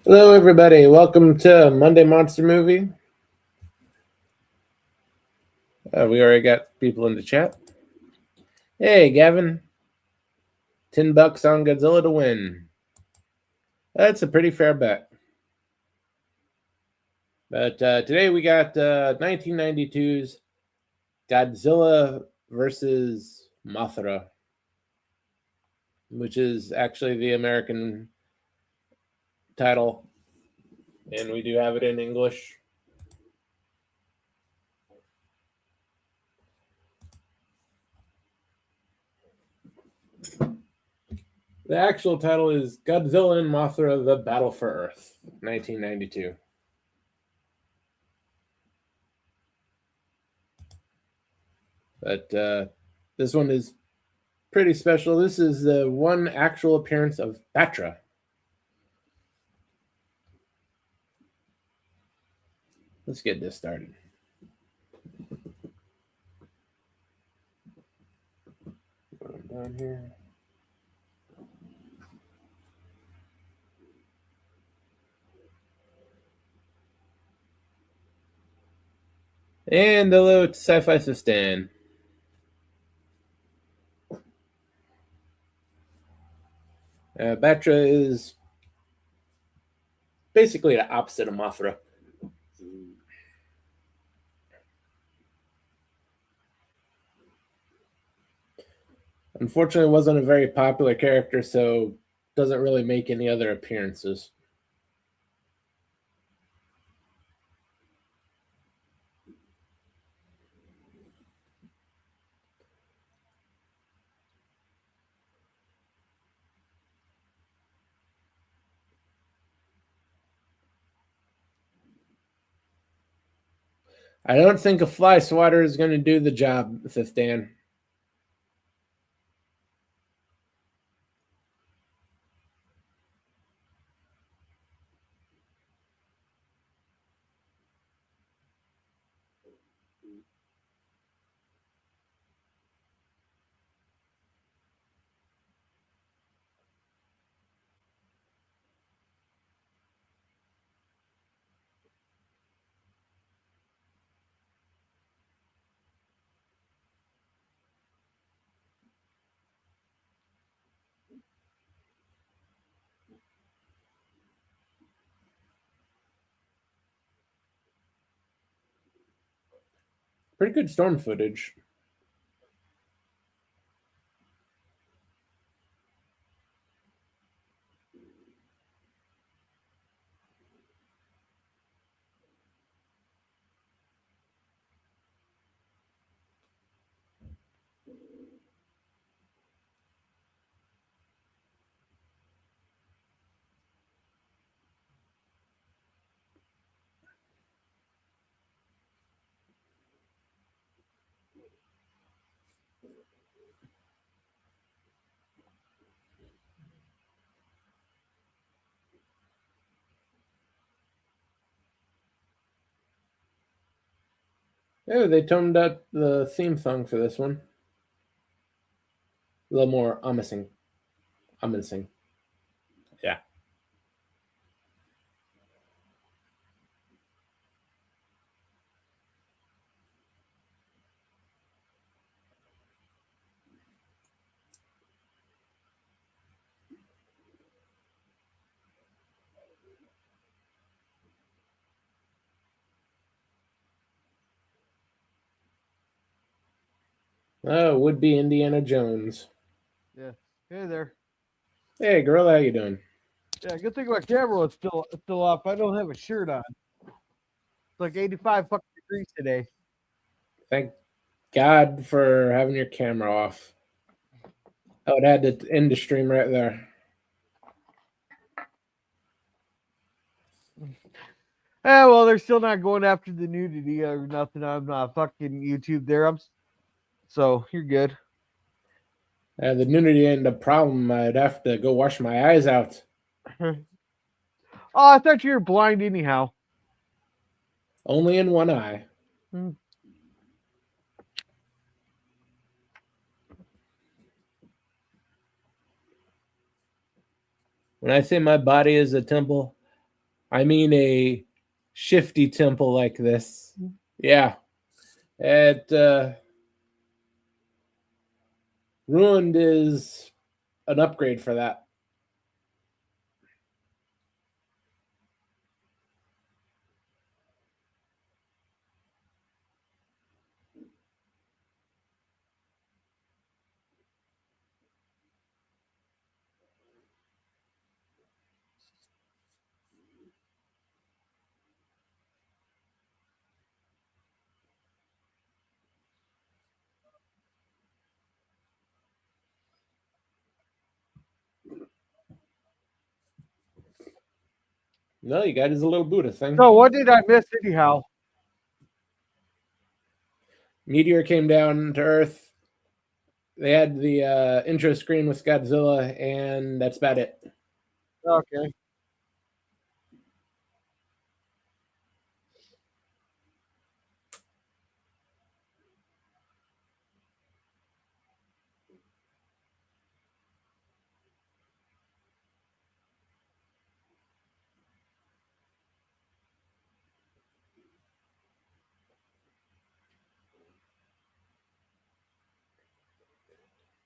Hello, everybody. Welcome to Monday Monster Movie. We already got people in the chat. Hey, Gavin. $10 on Godzilla to win. That's a pretty fair bet. But today we got 1992's Godzilla versus Mothra, which is actually the American title, and we do have it in English. The actual title is Godzilla and Mothra: The Battle for Earth, 1992. But this one is pretty special. This is the one actual appearance of Batra. Let's get this started. Going down here. And hello to Sci-Fi Sustain. Batra is basically the opposite of Mothra. Unfortunately, wasn't a very popular character, so doesn't really make any other appearances. I don't think a fly swatter is going to do the job, Sustain. Pretty good storm footage. Oh, they toned up the theme song for this one. A little more ominous. Yeah. Oh, would be Indiana Jones. Yeah. Hey there. Hey, Gorilla, how you doing? Yeah, good thing my camera was still off. I don't have a shirt on. It's like 85 fucking degrees today. Thank God for having your camera off. I would have had to end the stream right there. Well, they're still not going after the nudity or nothing on fucking YouTube there. So you're good. The nudity ain't the problem. I'd have to go wash my eyes out. Oh, I thought you were blind anyhow. Only in one eye. Hmm. When I say my body is a temple, I mean a shifty temple like this. Yeah. It ruined is an upgrade for that. No, you got his little Buddha thing. So what did I miss anyhow? Meteor came down to Earth. They had the intro screen with Godzilla, and that's about it. Okay.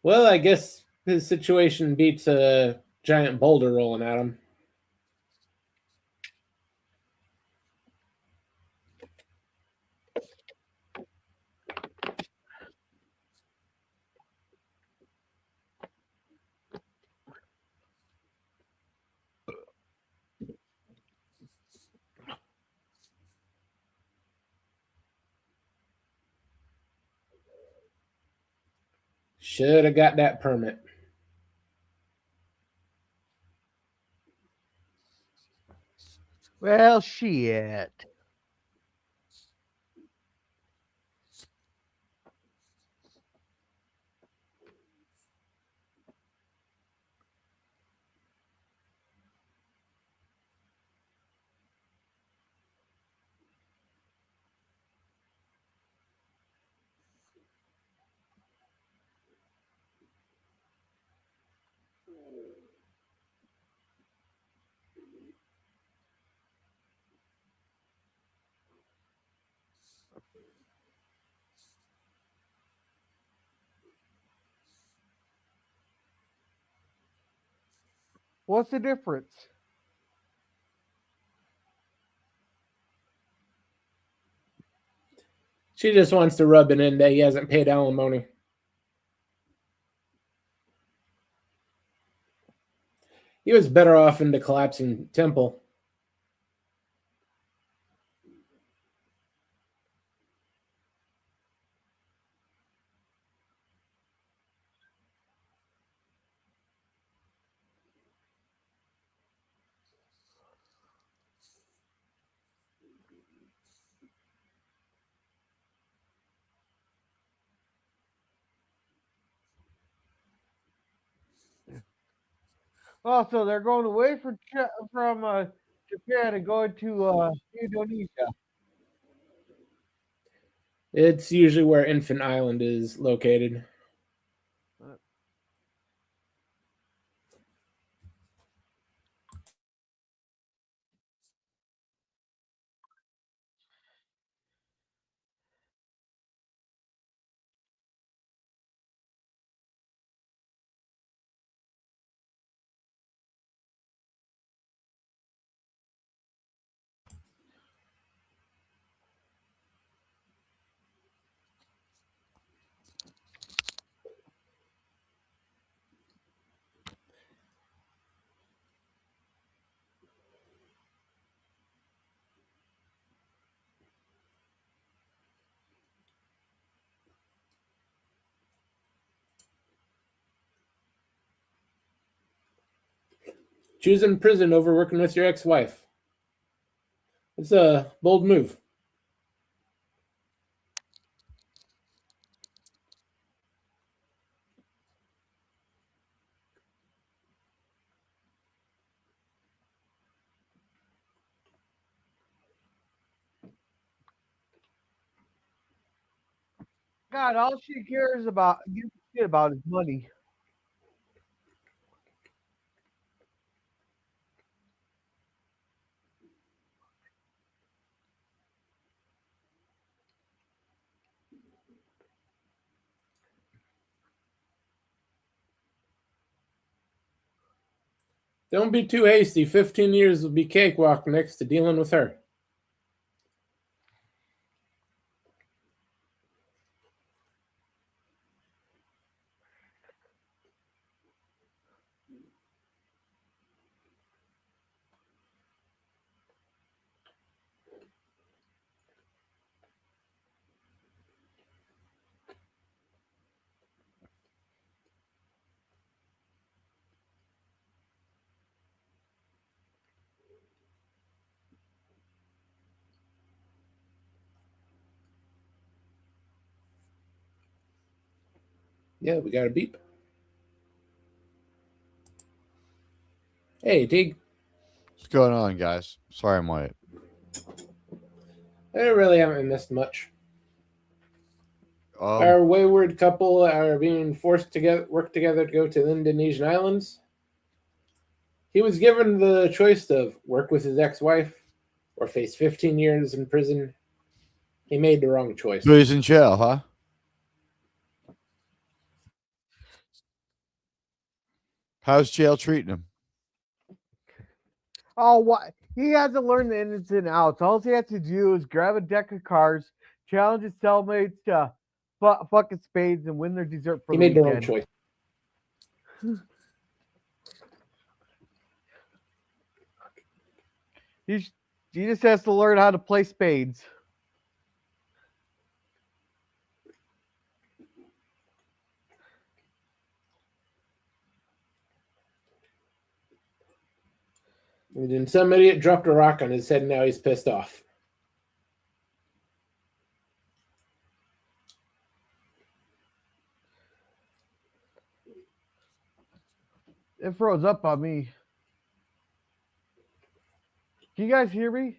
Well, I guess his situation beats a giant boulder rolling at him. Should have got that permit. Well, shit. What's the difference? She just wants to rub it in that he hasn't paid alimony. He was better off in the collapsing temple. Oh, so they're going away from Japan and going to Indonesia. It's usually where Infant Island is located. Choosing prison over working with your ex-wife. It's a bold move. God, all she cares about gives a shit about is money. Don't be too hasty. 15 years will be cakewalk next to dealing with her. Yeah, we got a beep. Hey, Teague. What's going on, guys? Sorry I'm late. I really haven't missed much. Um, Our wayward couple are being forced to work together to go to the Indonesian islands. He was given the choice of work with his ex-wife or face 15 years in prison. He made the wrong choice. so he's in jail, huh? How's jail treating him? Oh, what? He hasn't learned the ins and outs. All he has to do is grab a deck of cards, challenge his cellmates to fucking spades, and win their dessert for He the made the wrong weekend. choice. He just has to learn how to play spades. And then some idiot dropped a rock on his head, and now he's pissed off. It froze up on me. Can you guys hear me?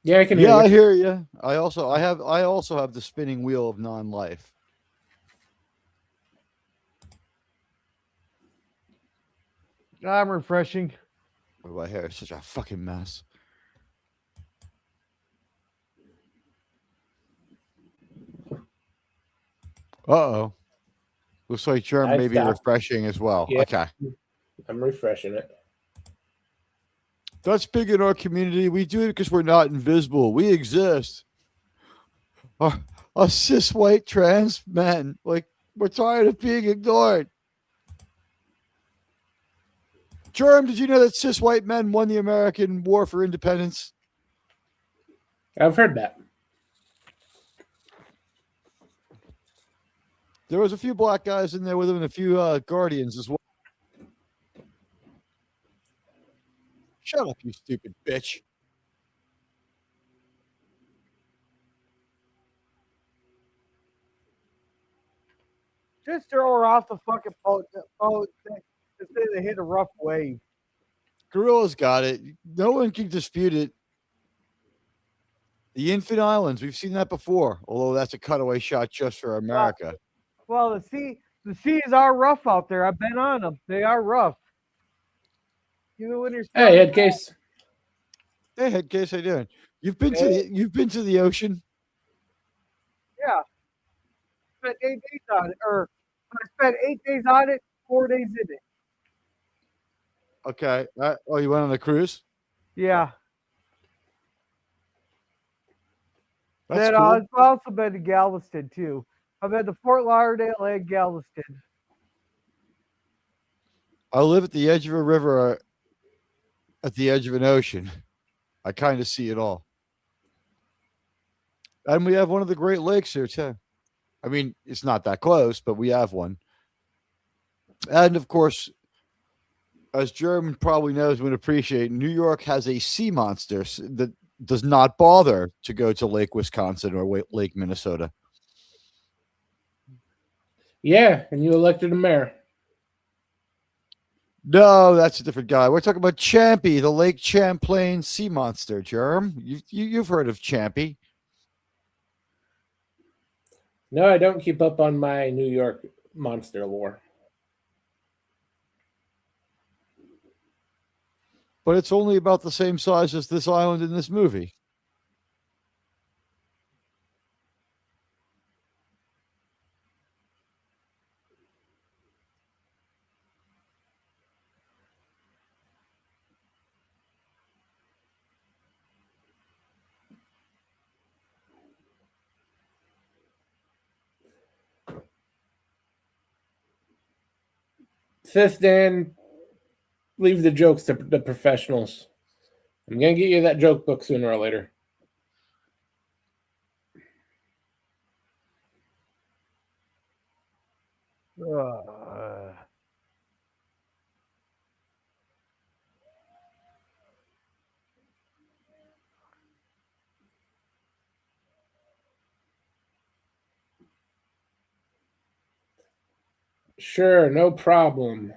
Yeah, I can hear Yeah, I you. hear you. I also have the spinning wheel of non-life. I'm refreshing. My hair is such a fucking mess. Uh-oh. Looks like Germ I may be stopped. refreshing as well. Yeah. Okay. I'm refreshing it. That's big in our community. We do it because we're not invisible. We exist. Our cis white trans men. Like, we're tired of being ignored. Germ, did you know that cis white men won the American War for Independence? I've heard that. There was a few black guys in there with him and a few guardians as well. Shut up, you stupid bitch. Just throw her off the fucking boat. Just say they hit a rough wave. Gorilla's got it. No one can dispute it. The Infant Islands, we've seen that before, although that's a cutaway shot just for America. Well, the seas are rough out there. I've been on them. They are rough. Even when you're Hey, head case. Hey, Headcase, how you doing? You've been to the ocean? yeah, spent 8 days on it, or I spent 8 days on it, 4 days in it. Okay. Oh, you went on a cruise? Yeah. That's Then cool. I've also been to Galveston too. I've been to Fort Lauderdale and Galveston. I live at the edge of a river, at the edge of an ocean. I kind of see it all. And we have one of the Great Lakes here, too. I mean, it's not that close, but we have one. And of course, as German probably knows and would appreciate, New York has a sea monster that does not bother to go to Lake Wisconsin or Lake Minnesota. Yeah, and you elected a mayor. No, that's a different guy. We're talking about Champy, the Lake Champlain sea monster, Germ. You've heard of Champy. No, I don't keep up on my New York monster lore. But it's only about the same size as this island in this movie. Fifth Dan, leave the jokes to the professionals. I'm gonna get you that joke book sooner or later. Uh, Sure, no problem.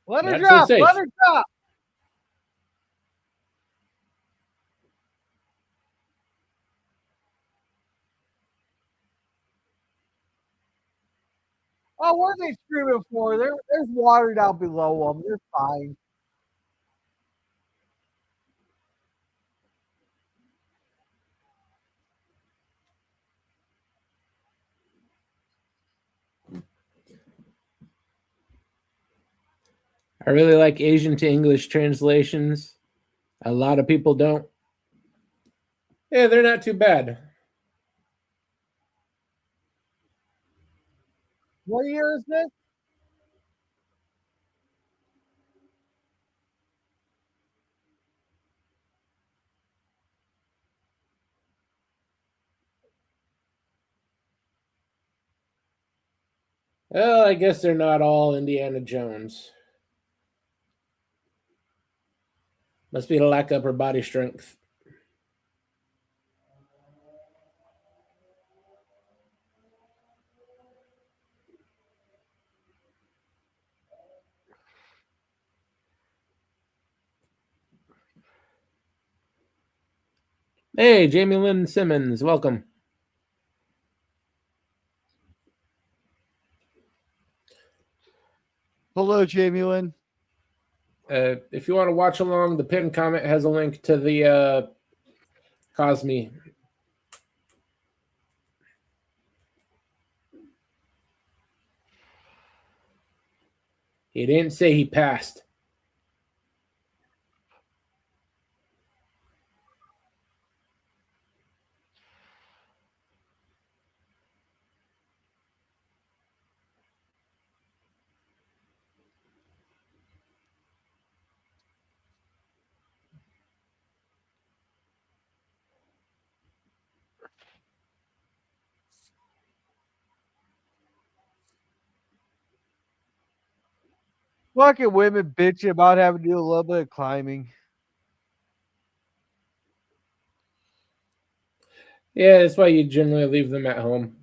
let her Not so drop. Let safe. her drop. Oh, what are they screaming for? There's water down below them. They're fine. I really like Asian to English translations. A lot of people don't. Yeah, they're not too bad. What year is this? Well, I guess they're not all Indiana Jones. Must be the lack of upper body strength. Hey, Jamie Lynn Simmons, welcome. Hello, Jamie Lynn. If you want to watch along, the pinned comment has a link to the Cosme. He didn't say he passed. Fucking women bitching about having to do a little bit of climbing. Yeah, that's why you generally leave them at home.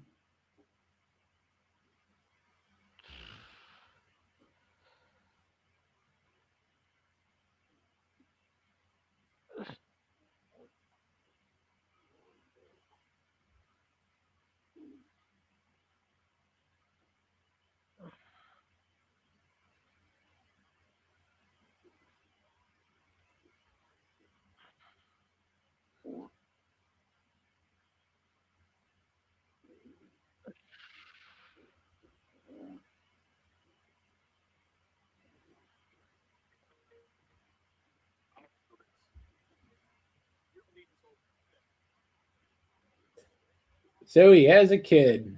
So he has a kid.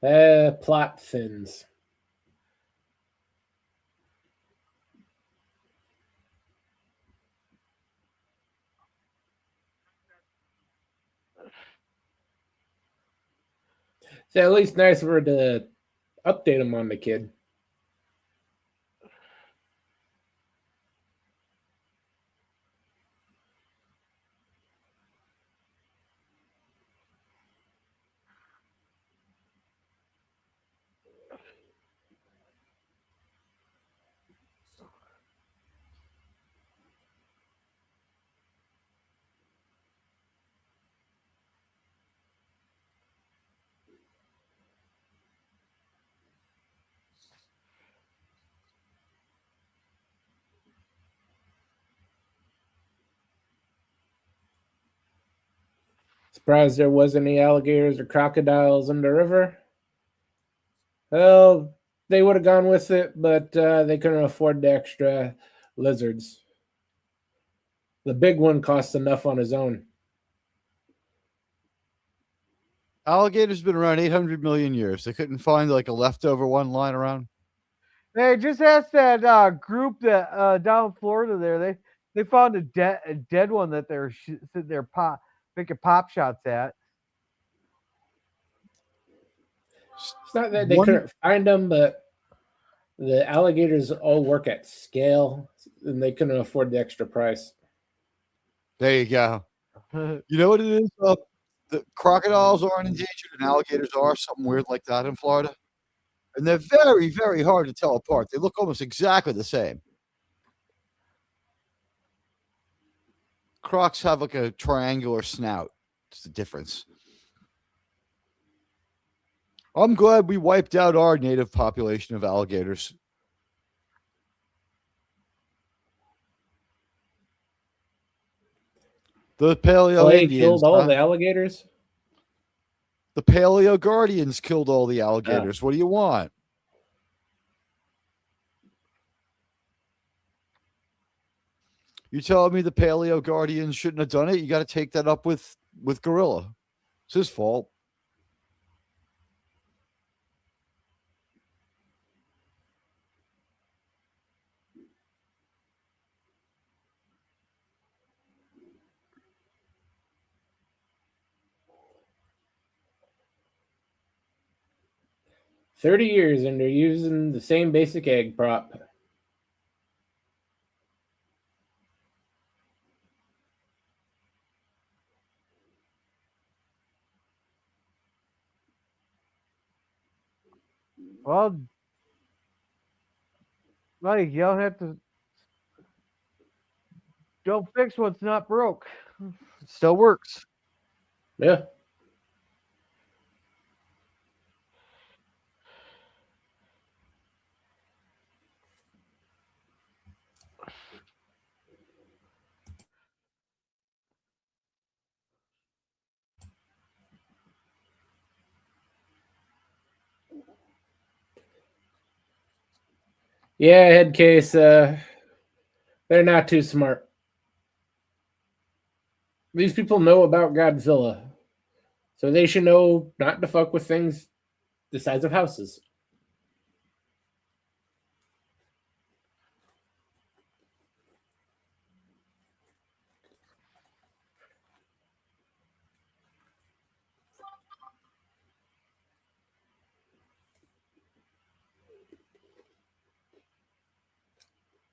Plot thins. So at least nice of her to update him on the kid. Surprised there wasn't any alligators or crocodiles in the river. Well, they would have gone with it, but they couldn't afford the extra lizards. The big one cost enough on his own. Alligators been around 800 million years. They couldn't find like a leftover one lying around. Hey, just ask that group that down in Florida there. They found a dead one that they're sitting there making pop shots at. It's not that they One, couldn't find them, but the alligators all work at scale, and they couldn't afford the extra price. there you go. You know what it is? The crocodiles aren't endangered and alligators are, something weird like that in Florida. And they're very, very hard to tell apart. They look almost exactly the same. Crocs have like a triangular snout. It's the difference. I'm glad we wiped out our native population of alligators. The Paleo Clay Indians, killed all huh? the alligators. The Paleo Guardians killed all the alligators. What do you want? You telling me the Paleo Guardians shouldn't have done it? You got to take that up with Gorilla. It's his fault. $30 and they're using the same basic egg prop. Well, Mike, you don't have to. Don't fix what's not broke. It still works. Yeah. Yeah, head case. They're not too smart. These people know about Godzilla, so they should know not to fuck with things the size of houses.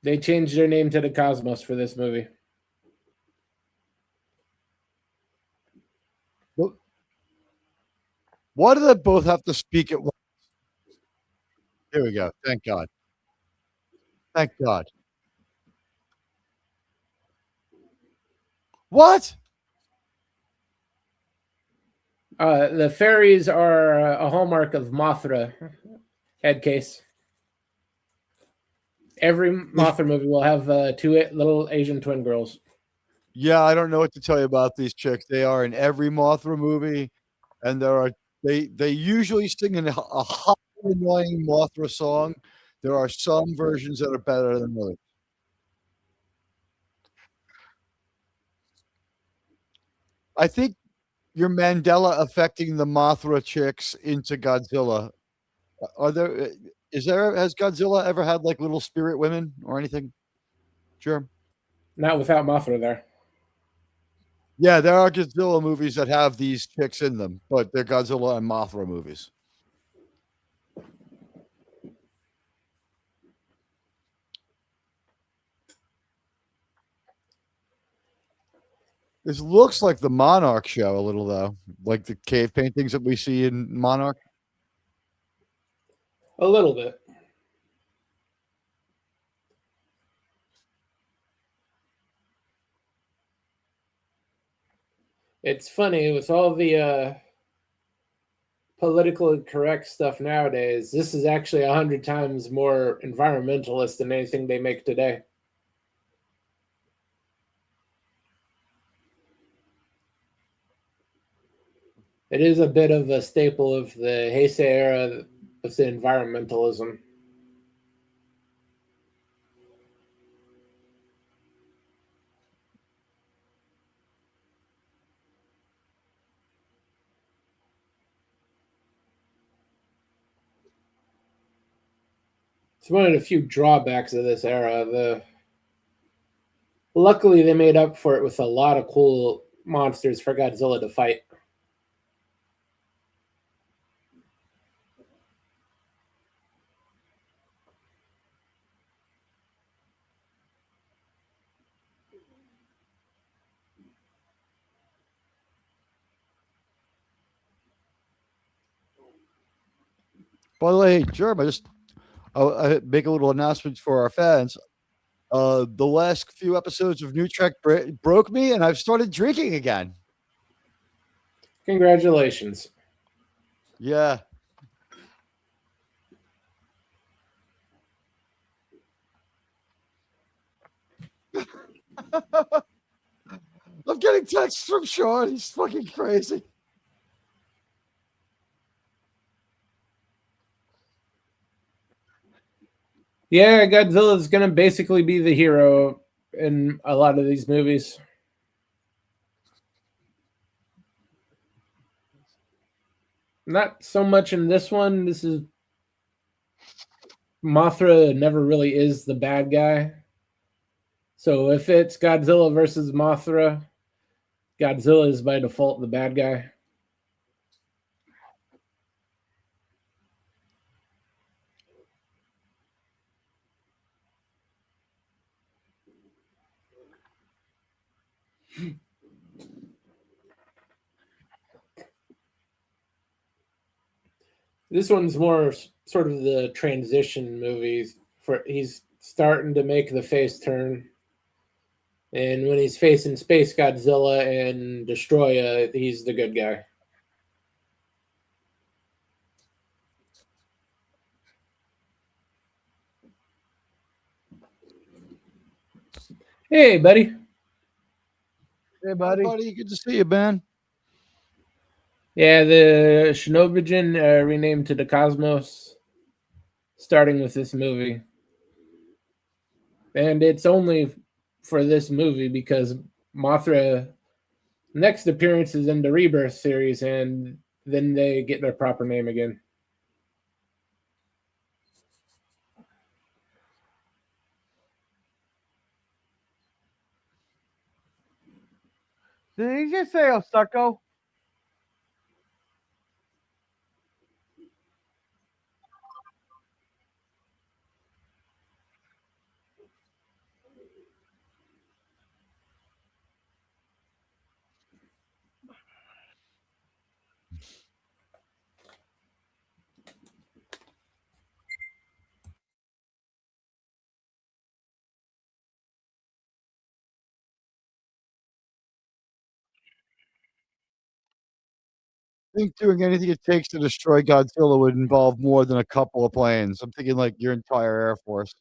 They changed their name to the Cosmos for this movie. Why do they both have to speak at once? Here we go. Thank God. Thank God. What? The fairies are a hallmark of Mothra head case. Every Mothra movie will have two little Asian twin girls. Yeah, I don't know what to tell you about these chicks. They are in every Mothra movie, and they usually sing a hot, annoying Mothra song. There are some versions that are better than others. I think you're Mandela affecting the Mothra chicks into Godzilla. Are there? Has Godzilla ever had like little spirit women or anything? Sure. Not without Mothra there. Yeah, there are Godzilla movies that have these chicks in them, but they're Godzilla and Mothra movies. This looks like the Monarch show a little, though, like the cave paintings that we see in Monarch. A little bit. It's funny with all the politically correct stuff nowadays. This is actually 100 times more environmentalist than anything they make today. It is a bit of a staple of the Heisei era with the environmentalism. It's one of the few drawbacks of this era. Luckily they made up for it with a lot of cool monsters for Godzilla to fight. By the way, Germ, I make a little announcement for our fans. The last few episodes of New Trek broke me, and I've started drinking again. Congratulations. Yeah. I'm getting texts from Sean. He's fucking crazy. Yeah, Godzilla is going to basically be the hero in a lot of these movies. Not so much in this one. This is Mothra never really is the bad guy. So if it's Godzilla versus Mothra, Godzilla is by default the bad guy. This one's more sort of the transition movies. For he's starting to make the face turn, and when he's facing Space Godzilla and Destroya, he's the good guy. Hey, buddy. Hey, buddy. Buddy, good to see you, man. Yeah, the Shinobigen renamed to the Cosmos, starting with this movie. And it's only for this movie because Mothra next appearance is in the Rebirth series, and then they get their proper name again. Did he just say Osako? I think doing anything it takes to destroy Godzilla would involve more than a couple of planes. I'm thinking like your entire Air Force.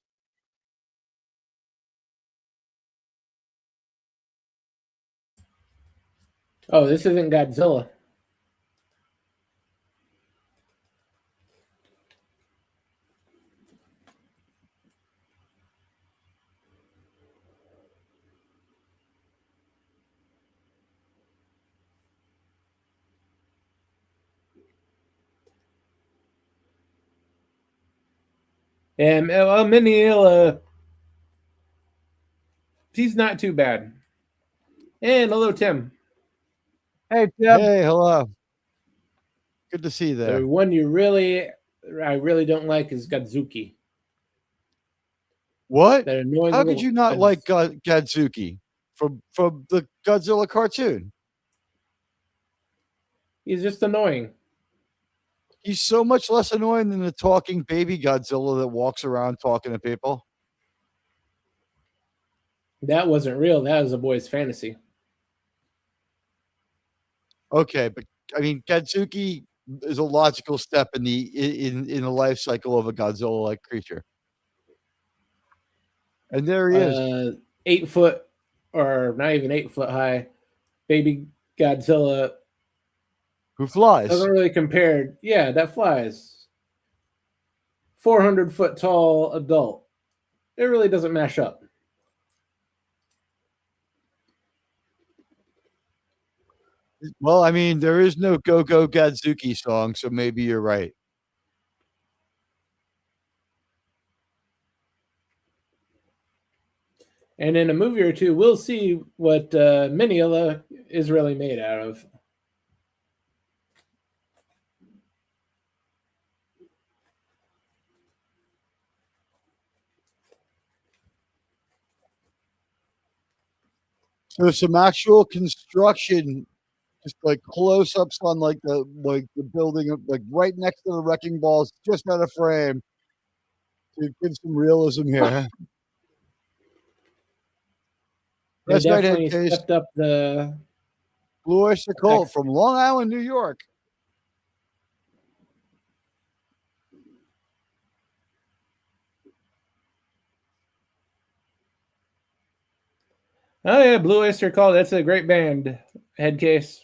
Oh, this isn't Godzilla. And well, Minnie, he's not too bad. And hello, Tim. Hey, Tim. Hey, hello. Good to see you there. The one I really don't like is Godzuki. What? That annoying. How could you not like Gadzuki from the Godzilla cartoon? He's just annoying. He's so much less annoying than the talking baby Godzilla that walks around talking to people. That wasn't real. That was a boy's fantasy. Okay, but I mean, Gadzuki is a logical step in the life cycle of a Godzilla-like creature. And there he is. 8 foot, or not even 8 foot high, baby Godzilla Who flies? Doesn't really compare. Yeah, that flies. 400-foot tall adult. It really doesn't mash up. Well, I mean, there is no Go Go Gadzuki song, so maybe you're right. And in a movie or two, we'll see what Miniola is really made out of. So some actual construction, just like close-ups on like the building, like right next to the wrecking balls, just out of frame to give some realism here. They That's right, definitely Headcase. stepped up the Blue Oyster Cult from Long Island, New York. Oh yeah, Blue Oyster Cult. That's a great band. Headcase.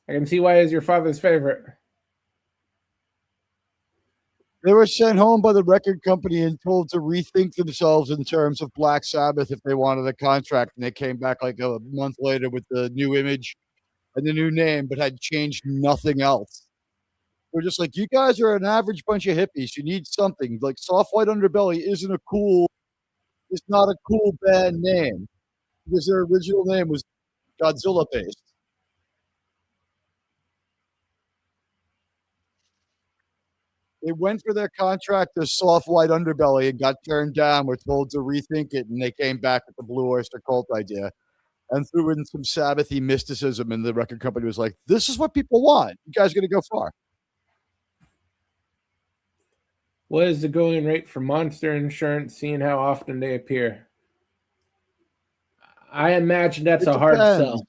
I can see why is your father's favorite. They were sent home by the record company and told to rethink themselves in terms of Black Sabbath if they wanted a contract. And they came back like a month later with the new image and the new name, but had changed nothing else. They're just like, you guys are an average bunch of hippies. You need something. Like Soft White Underbelly isn't a cool, it's not a cool band name because their original name was Godzilla based. They went for their contract as Soft White Underbelly and got turned down. Were told to rethink it, and they came back with the Blue Oyster Cult idea and threw in some Sabbathy mysticism. And the record company was like, "This is what people want. You guys are going to go far." What is the going rate for Monster Insurance, seeing how often they appear? I imagine that's a hard sell.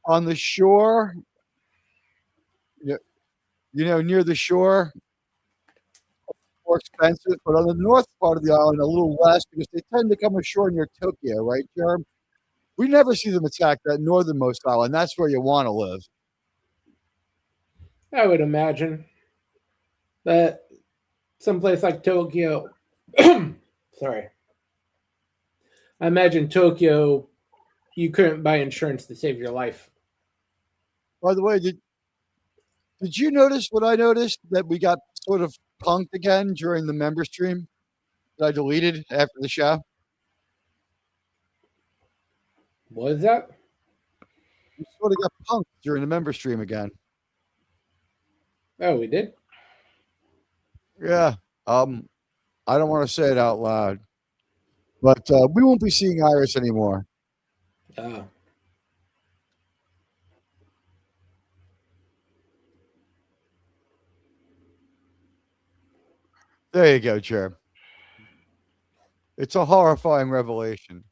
On the shore, near the shore, more expensive, but on the north part of the island, a little less because they tend to come ashore near Tokyo, right, Jerm? We never see them attack that northernmost island. That's where you want to live. I would imagine that someplace like Tokyo. Sorry. I imagine Tokyo, you couldn't buy insurance to save your life. By the way, did you notice what I noticed? That we got sort of punked again during the member stream that I deleted after the show? What is that? We sort of got punked during the member stream again. Oh, we did? Yeah. I don't want to say it out loud, but we won't be seeing Iris anymore. Oh. There you go, Chair. It's a horrifying revelation.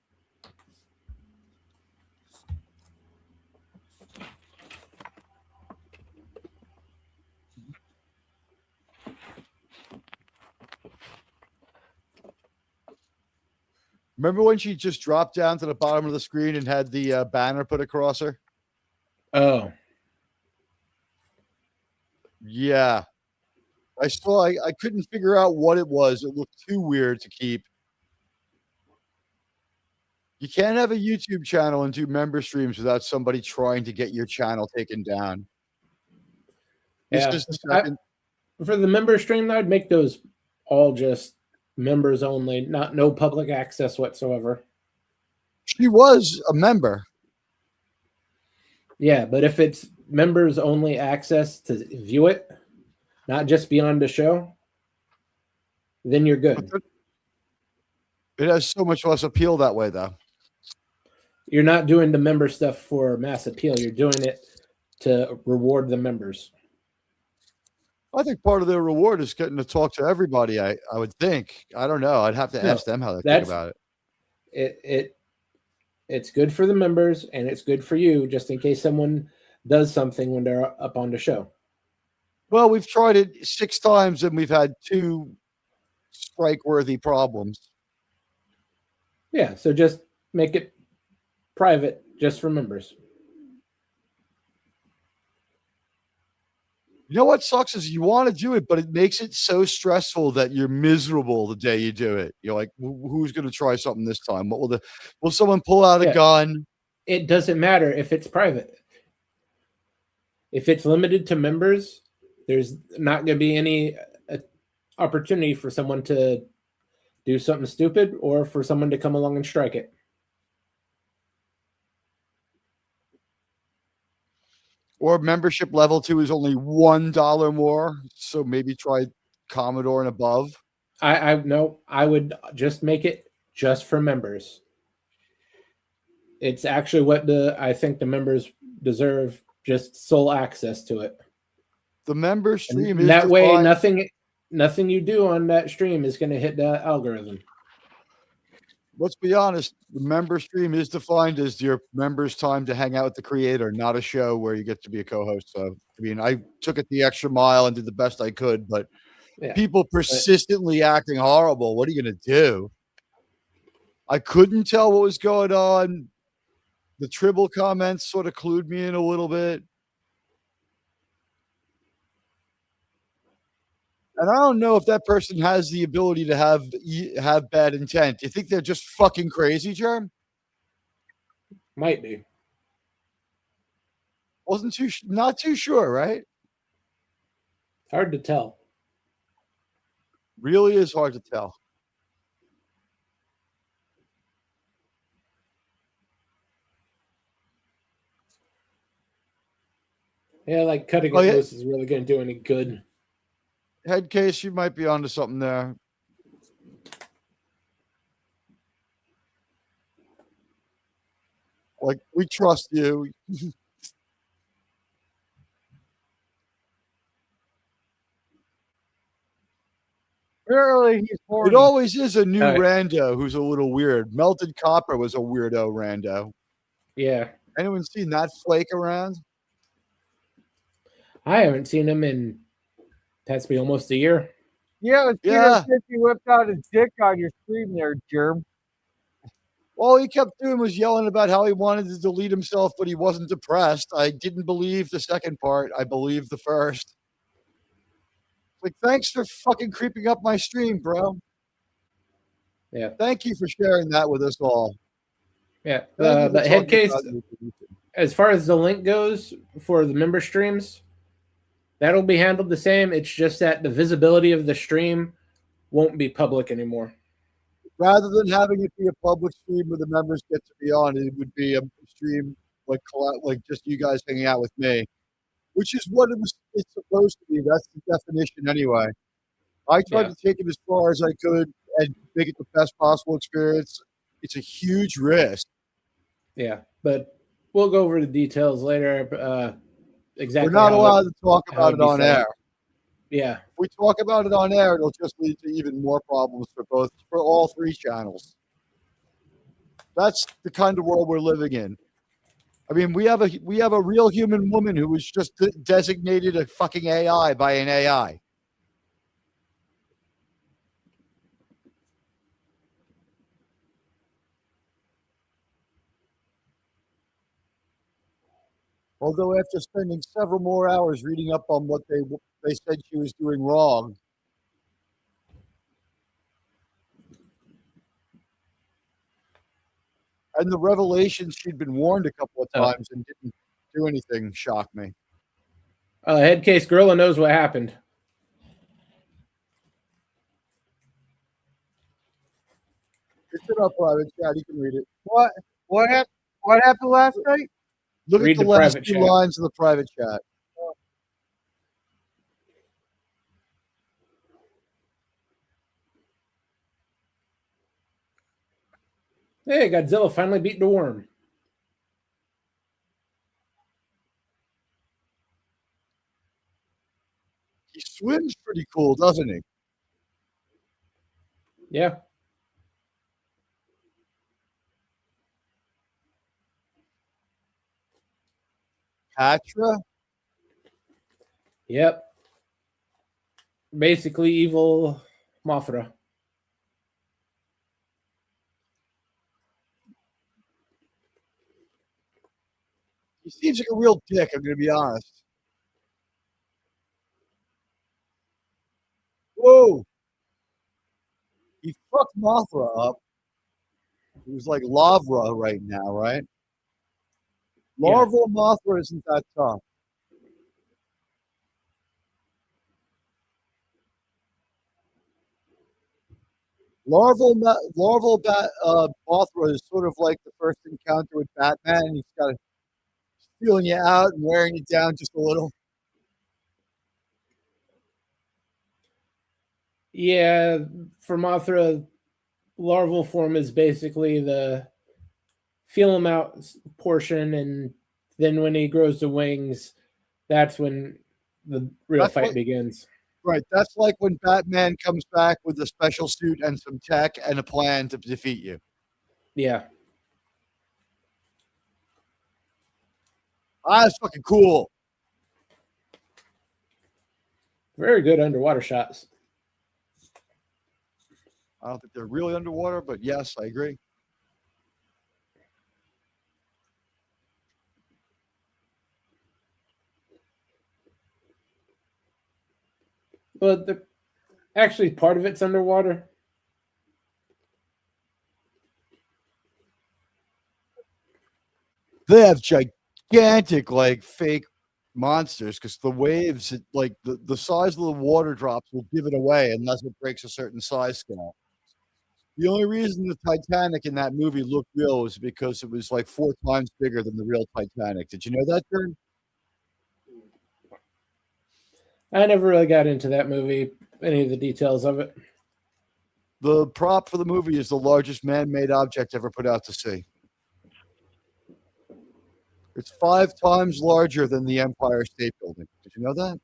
Remember when she just dropped down to the bottom of the screen and had the banner put across her? Oh. Yeah. I couldn't figure out what it was. It looked too weird to keep. You can't have a YouTube channel and do member streams without somebody trying to get your channel taken down. Yeah. For the member stream, I'd make those all just members only, no public access whatsoever. She was a member. Yeah, but if it's members only access to view it, not just be on the show, then you're good. It has so much less appeal that way, though. You're not doing the member stuff for mass appeal. You're doing it to reward the members. I think part of their reward is getting to talk to everybody. I would think. I don't know. I'd have to ask them how they think about it. It's good for the members and it's good for you, just in case someone does something when they're up on the show. Well, we've tried it 6 times and we've had 2 strike-worthy problems. Yeah, so just make it private just for members. You know what sucks is you want to do it, but it makes it so stressful that you're miserable the day you do it. You're like, who's going to try something this time? Will someone pull out a Yeah. gun? It doesn't matter if it's private. If it's limited to members, there's not going to be any opportunity for someone to do something stupid or for someone to come along and strike it. Or membership level 2 is only $1 more. So maybe try Commodore and above. I would just make it just for members. It's actually what I think the members deserve, just sole access to it. The member stream And is that way defined. nothing you do on that stream is going to hit that algorithm. Let's be honest, the member stream is defined as your members' time to hang out with the creator, not a show where you get to be a co-host. So, I mean, I took it the extra mile and did the best I could, but people persistently acting horrible. What are you going to do? I couldn't tell what was going on. The Tribble comments sort of clued me in a little bit. And I don't know if that person has the ability to have bad intent. You think they're just fucking crazy, Germ? Might be. Not too sure, right? Hard to tell. Really is hard to tell. Yeah, like cutting it loose is really going to do any good. Head case, you might be onto something there. Like, we trust you. Apparently, he's horny. It always is a new rando who's a little weird. Melted Copper was a weirdo rando. Yeah. Anyone seen that flake around? I haven't seen him in that's been almost a year. Yeah, since he whipped out his dick on your stream there, Germ. All he kept doing was yelling about how he wanted to delete himself, but he wasn't depressed. I didn't believe the second part. I believed the first. Like, thanks for fucking creeping up my stream, bro. Yeah. Thank you for sharing that with us all. Yeah. The head case, as far as the link goes for the member streams, that'll be handled the same. It's just that the visibility of the stream won't be public anymore. Rather than having it be a public stream where the members get to be on, it would be a stream like just you guys hanging out with me, which is what it's supposed to be. That's the definition anyway. I tried to take it as far as I could and make it the best possible experience. It's a huge risk. Yeah, but we'll go over the details later. Exactly. We're not allowed to talk about it on air. Yeah. If we talk about it on air, it'll just lead to even more problems for all three channels. That's the kind of world we're living in. I mean, we have a real human woman who was just designated a fucking AI by an AI. Although after spending several more hours reading up on what they said she was doing wrong, and the revelations she'd been warned a couple of times and didn't do anything shocked me. Head case Gorilla knows what happened. It's in our private chat. You can read it. What happened last night? Look at the last two lines of the private chat. Hey, Godzilla finally beat the worm. He swims pretty cool, doesn't he? Yeah. Patra? Yep. Basically evil Mothra. He seems like a real dick, I'm going to be honest. Whoa! He fucked Mothra up. It was like Lavra right now, right? Yeah. Larval Mothra isn't that tough. Mothra is sort of like the first encounter with Batman. He's got feeling you out and wearing you down just a little. Yeah, for Mothra, larval form is basically the feel him out portion, and then when he grows the wings, that's when the real That's fight like begins. right. That's like when Batman comes back with a special suit and some tech and a plan to defeat you. Yeah. Ah, that's fucking cool. Very good underwater shots. I don't think they're really underwater, but yes, I agree. But actually, part of it's underwater. They have gigantic, like fake monsters because the waves, like the size of the water drops, will give it away unless it breaks a certain size scale. The only reason the Titanic in that movie looked real was because it was like 4 times bigger than the real Titanic. Did you know that, Jern? I never really got into that movie, any of the details of it. The prop for the movie is the largest man-made object ever put out to sea. It's 5 times larger than the Empire State Building. Did you know that?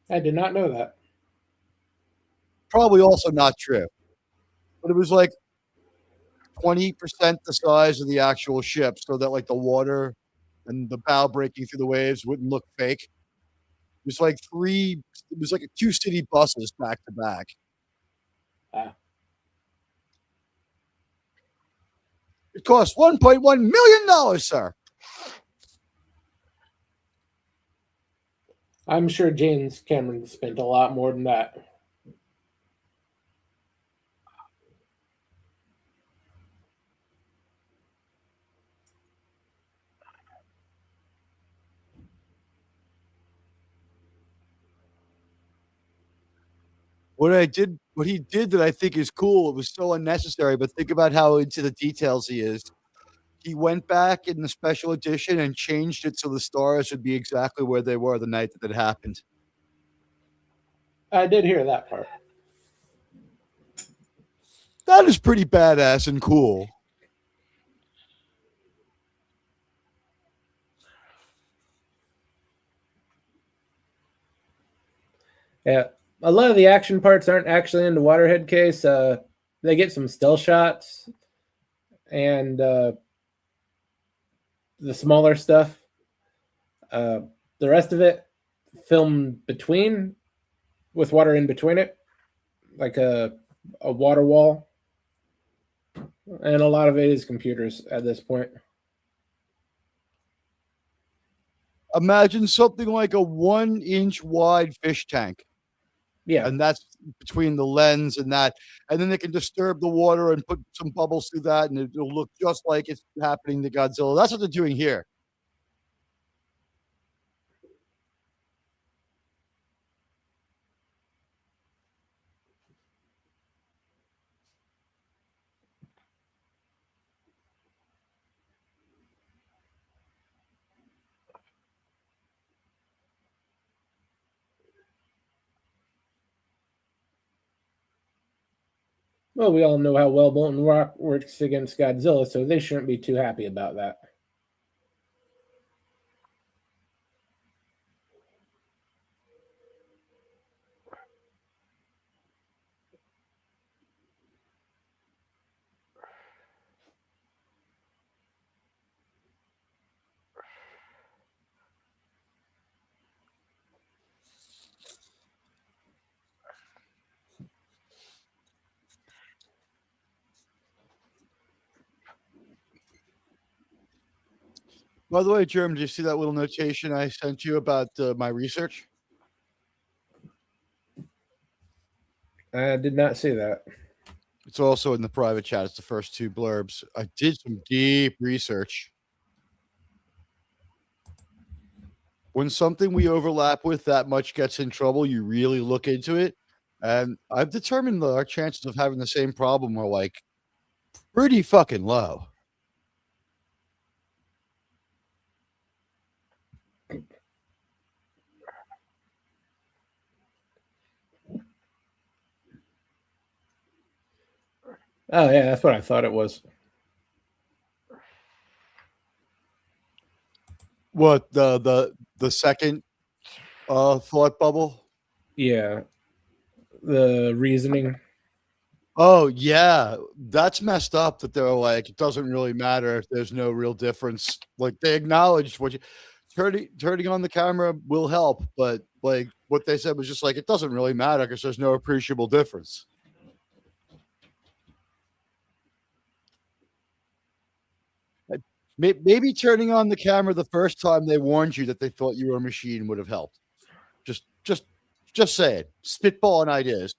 I did not know that. Probably also not true. But it was like 20% the size of the actual ship, so that like the water and the bow breaking through the waves wouldn't look fake. It was like it was like 2 city buses back to back. It cost $1.1 million, sir. I'm sure James Cameron spent a lot more than that. What he did that I think is cool, it was so unnecessary, but think about how into the details he is. He went back in the special edition and changed it so the stars would be exactly where they were the night that it happened. I did hear that part. That is pretty badass and cool. Yeah, a lot of the action parts aren't actually in the Waterhead case. They get some still shots and the smaller stuff. The rest of it filmed between with water in between it, like a water wall, and a lot of it is computers at this point. Imagine something like a 1 inch wide fish tank. Yeah, And that's between the lens and that. And then they can disturb the water and put some bubbles through that, and it'll look just like it's happening to Godzilla. That's what they're doing here. well, we all know how well Molten Rock works against Godzilla, so they shouldn't be too happy about that. By the way, Jerem, did you see that little notation I sent you about my research? I did not see that. It's also in the private chat. It's the first two blurbs. I did some deep research. When something we overlap with that much gets in trouble, you really look into it. And I've determined that our chances of having the same problem are like pretty fucking low. Oh yeah, that's what I thought it was. What the second thought bubble? Yeah, the reasoning. Oh yeah, that's messed up. That they're like, it doesn't really matter if there's no real difference. Like they acknowledged what you turning on the camera will help, but like what they said was just like it doesn't really matter because there's no appreciable difference. Maybe turning on the camera the first time they warned you that they thought you were a machine would have helped. Just say it. Spitballing ideas.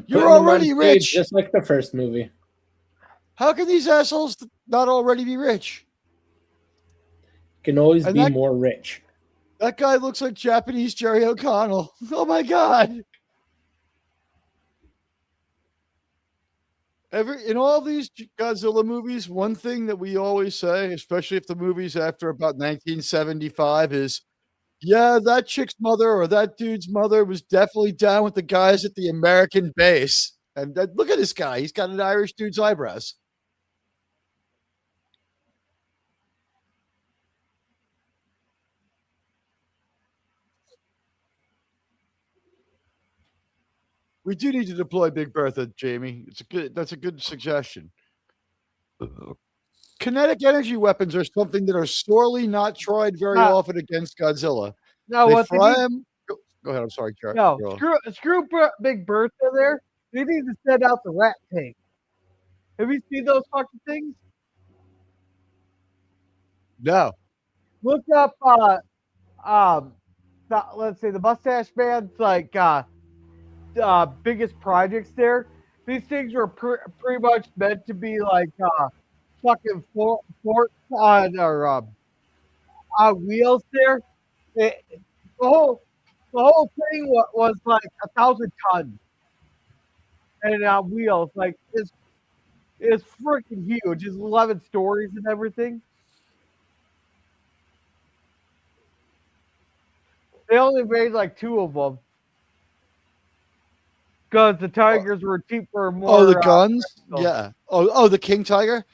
You're already rich, just like the first movie. How can these assholes not already be rich? Can always be more rich. That guy looks like Japanese Jerry O'Connell. Oh my god! In all these Godzilla movies, one thing that we always say, especially if the movie's after about 1975, is, yeah, that chick's mother or that dude's mother was definitely down with the guys at the American base. And look at this guy. He's got an Irish dude's eyebrows. We do need to deploy Big Bertha, Jamie. That's a good suggestion. Kinetic energy weapons are something that are sorely not tried very often against Godzilla. No, they what fry him. Go ahead. I'm sorry, Charlie. No, screw Big Bertha there. They need to send out the rat tank. Have you seen those fucking things? No. Look up let's say the Mustache Man's like biggest projects there. These things were pretty much meant to be like fucking forts on wheels there. The whole thing was like 1,000 tons and on wheels. Like it's freaking huge. It's 11 stories and everything. They only made like 2 of them because the tigers were cheaper. More. Oh, the guns? Yeah. Oh, the King Tiger.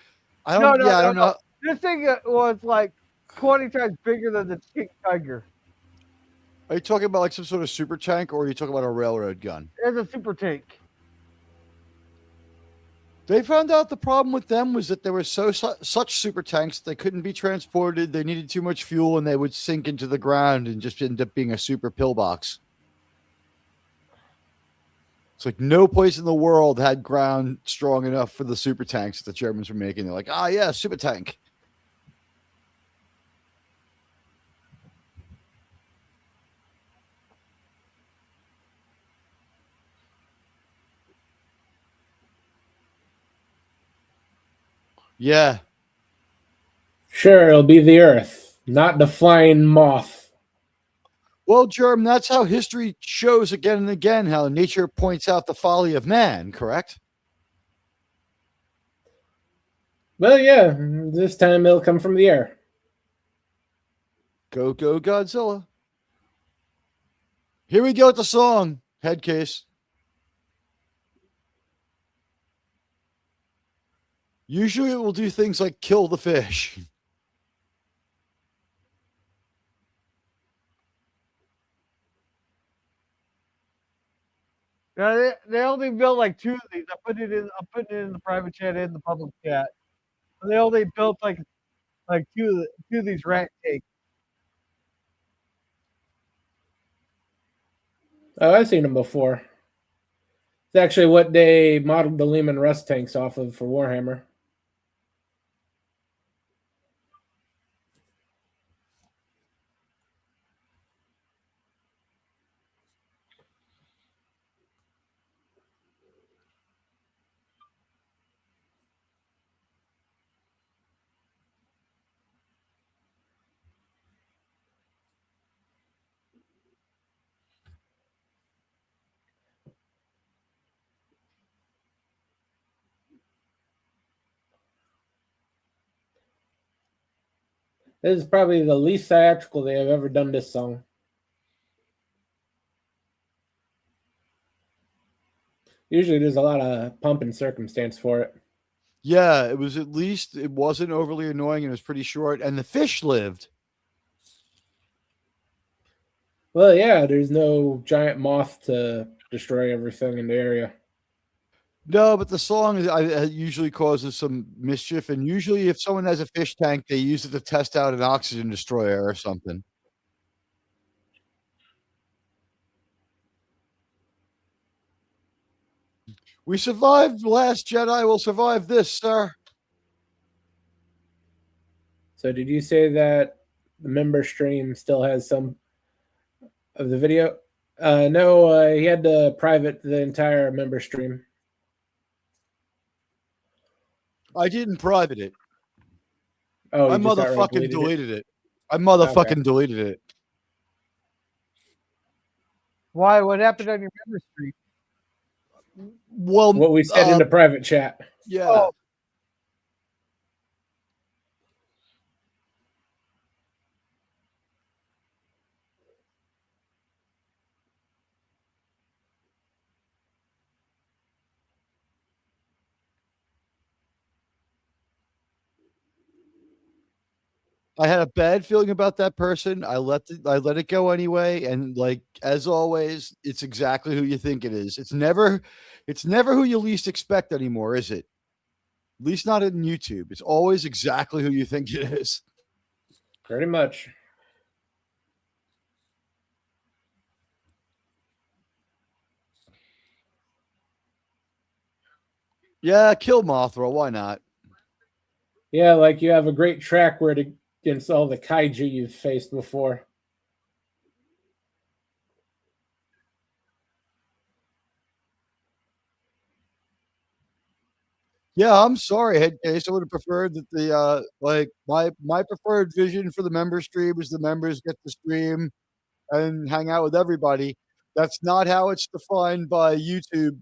I don't know. This thing was like 20 times bigger than the King Tiger. Are you talking about like some sort of super tank, or are you talking about a railroad gun? It's a super tank. They found out the problem with them was that there were such super tanks they couldn't be transported. They needed too much fuel, and they would sink into the ground and just end up being a super pillbox. It's like no place in the world had ground strong enough for the super tanks that the Germans were making. They're like, yeah, super tank. Yeah. Sure, it'll be the Earth, not the flying moth. Well, Germ, that's how history shows again and again how nature points out the folly of man, correct? Well, yeah, this time it'll come from the air. Go, go, Godzilla. Here we go with the song, head case. Usually it will do things like kill the fish. Yeah, they only built like 2 of these. I'm putting it in the private chat and the public chat. They only built like 2 of these rat tanks. Oh, I've seen them before. It's actually what they modeled the Lehman Russ tanks off of for Warhammer. This is probably the least theatrical they have ever done this song. Usually there's a lot of pomp and circumstance for it. Yeah, it was at least it wasn't overly annoying and it was pretty short. And the fish lived. Well, yeah, there's no giant moth to destroy everything in the area. No, but the song usually causes some mischief. And usually, if someone has a fish tank, they use it to test out an oxygen destroyer or something. We survived The Last Jedi. We'll survive this, sir. So, did you say that the member stream still has some of the video? No, he had to private the entire member stream. I didn't private it. Oh, I motherfucking deleted it. I motherfucking deleted it. Why? What happened on your member stream? Well, what we said in the private chat. Yeah. Oh. I had a bad feeling about that person. I let it go anyway, and like as always, it's exactly who you think it is. It's never who you least expect anymore, is it? At least not in YouTube. It's always exactly who you think it is. Pretty much. Yeah, kill Mothra. Why not? Yeah, like you have a great track record against all the kaiju you've faced before. Yeah, I'm sorry, Headcase. I would have preferred that the like my preferred vision for the member stream is the members get to stream and hang out with everybody. That's not how it's defined by YouTube.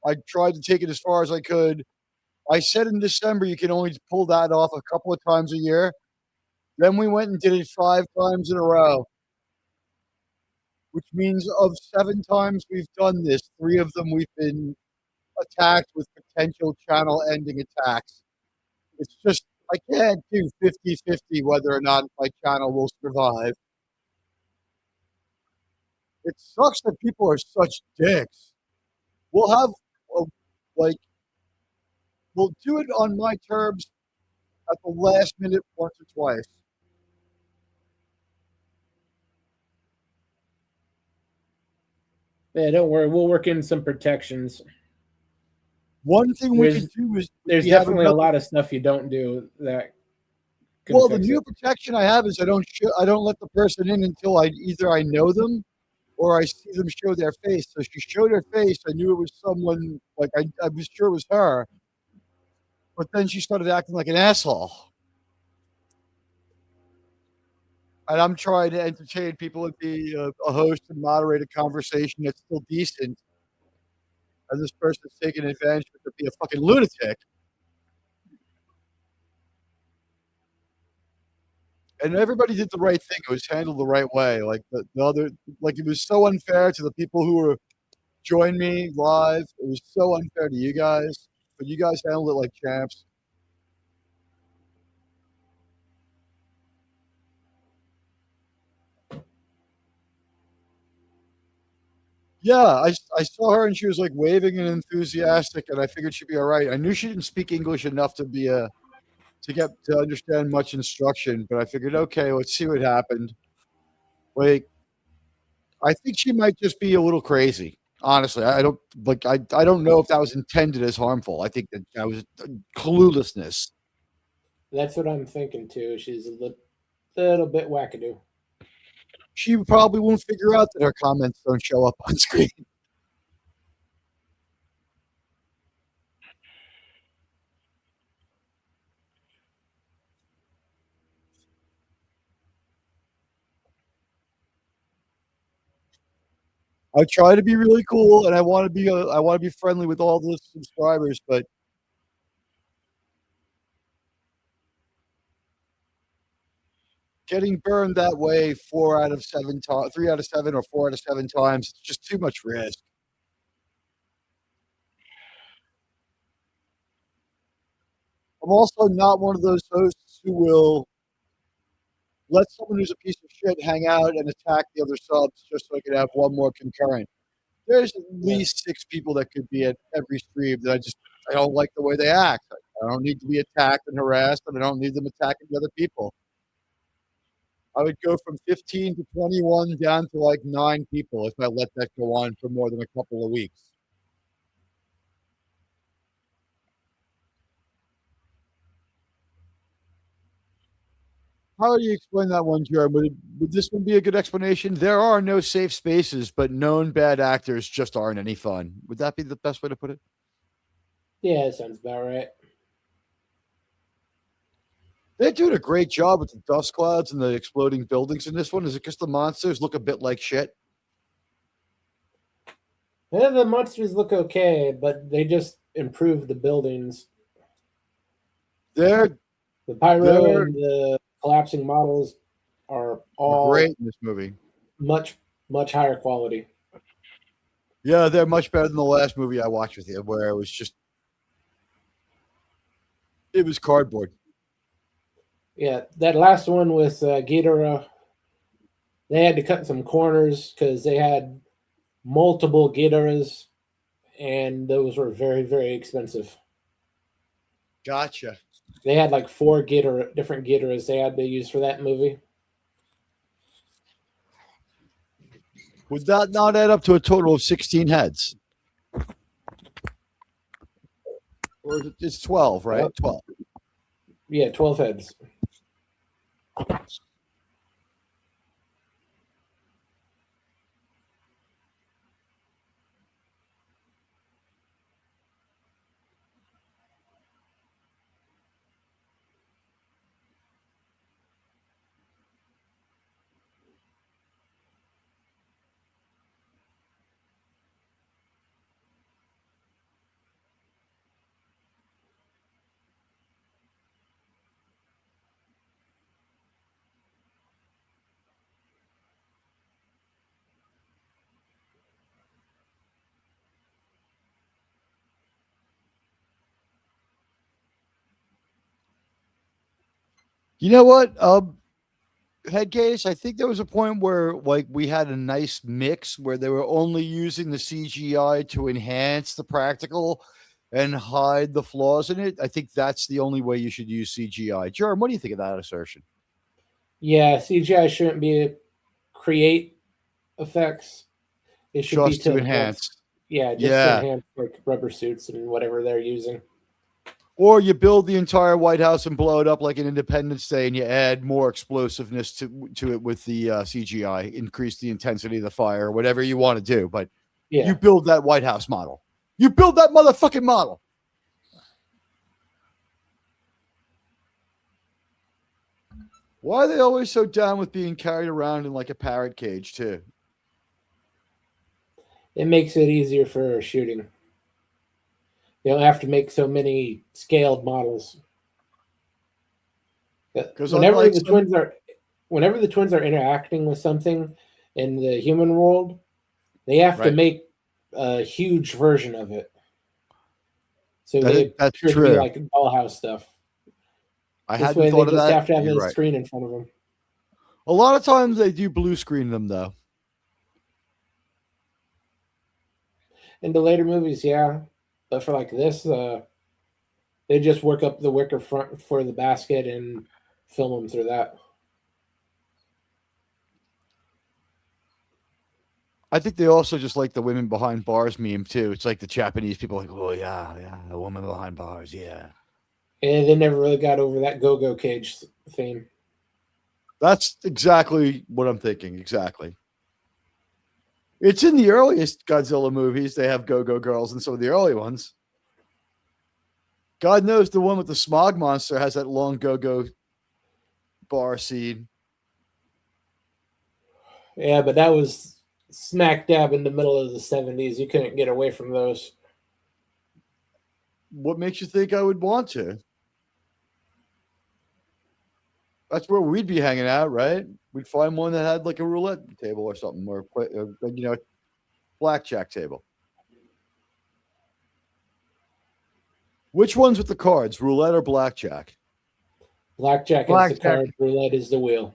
I tried to take it as far as I could. I said in December you can only pull that off a couple of times a year. Then we went and did it 5 times in a row, which means of 7 times we've done this, 3 of them we've been attacked with potential channel ending attacks. It's just, I can't do 50-50 whether or not my channel will survive. It sucks that people are such dicks. We'll have, we'll do it on my terms at the last minute once or twice. Yeah, don't worry. We'll work in some protections. One thing we can do is there's definitely a lot of stuff you don't do that. Well, the new protection I have is I don't let the person in until either I know them or I see them show their face. So she showed her face. I knew it was someone, like I was sure it was her. But then she started acting like an asshole. And I'm trying to entertain people and be a host and moderate a conversation that's still decent. And this person's taking advantage of it to be a fucking lunatic. And everybody did the right thing. It was handled the right way. Like the other, like it was so unfair to the people who were join me live. It was so unfair to you guys, but you guys handled it like champs. Yeah, I saw her and she was like waving and enthusiastic, and I figured she'd be all right. I knew she didn't speak English enough to be to understand much instruction, but I figured, okay, let's see what happened. Like, I think she might just be a little crazy. Honestly, I don't know if that was intended as harmful. I think that was cluelessness. That's what I'm thinking too. She's a little bit wackadoo. She probably won't figure out that her comments don't show up on screen. I try to be really cool, and I want to be friendly with all the subscribers, but Getting burned that way 3 out of 7 or 4 out of 7 times, it's just too much risk. I'm also not one of those hosts who will let someone who's a piece of shit hang out and attack the other subs just so I can have one more concurrent. There's at least 6 people that could be at every stream that I don't like the way they act. I don't need to be attacked and harassed, and I don't need them attacking the other people. I would go from 15 to 21 down to like 9 people if I let that go on for more than a couple of weeks. How do you explain that one, Jeremy? Would this one be a good explanation? There are no safe spaces, but known bad actors just aren't any fun. Would that be the best way to put it? Yeah, that sounds about right. They're doing a great job with the dust clouds and the exploding buildings in this one. Is it because the monsters look a bit like shit? Yeah, the monsters look okay, but they just improved the buildings. They're The pyro and the collapsing models are all great in this movie. much higher quality. Yeah, they're much better than the last movie I watched with you, where it was cardboard. Yeah, that last one with Ghidorah, they had to cut some corners because they had multiple Ghidorahs, and those were very, very expensive. Gotcha. They had like 4 different Ghidorahs they had to use for that movie. Would that not add up to a total of 16 heads? Or it's 12, right? 12. Yeah, 12 heads. You know what? Head case, I think there was a point where like we had a nice mix where they were only using the CGI to enhance the practical and hide the flaws in it. I think that's the only way you should use CGI. Jerem, what do you think of that assertion? Yeah, CGI shouldn't be create effects. It should be Just to enhance. just to enhance like rubber suits and whatever they're using. Or you build the entire White House and blow it up like an Independence Day, and you add more explosiveness to it with the CGI, increase the intensity of the fire, whatever you want to do. But you build that White House model. You build that motherfucking model. Why are they always so down with being carried around in like a parrot cage, too? It makes it easier for shooting. You don't have to make so many scaled models. Whenever the twins are interacting with something in the human world, they have to make a huge version of it. So they appear to be like dollhouse stuff. This way they just have to have a screen in front of them. A lot of times they do blue screen them, though. In the later movies, yeah. But for like this, they just work up the wicker front for the basket and film them through that. I think they also just like the women behind bars meme, too. It's like the Japanese people like, oh, yeah, a woman behind bars, yeah. And they never really got over that go-go cage theme. That's exactly what I'm thinking, exactly. It's in the earliest Godzilla movies. They have go-go girls in some of the early ones. God knows the one with the smog monster has that long go-go bar scene. Yeah, but that was smack dab in the middle of the 70s. You couldn't get away from those. What makes you think I would want to? That's where we'd be hanging out, right? We'd find one that had like a roulette table or something, or like, blackjack table. Which one's with the cards, roulette or blackjack? Blackjack is the Blackjack. card, roulette is the wheel.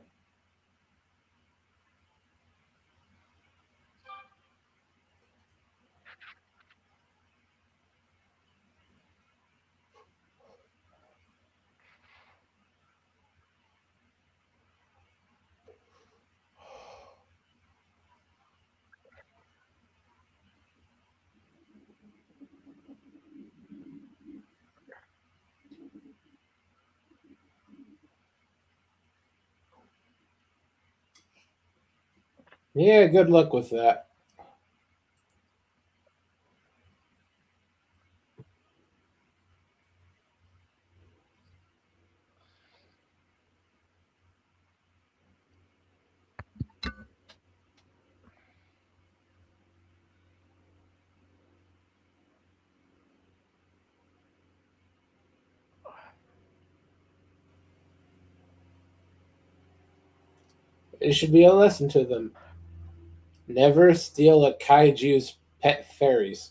Yeah, good luck with that. It should be a lesson to them. Never steal a kaiju's pet fairies.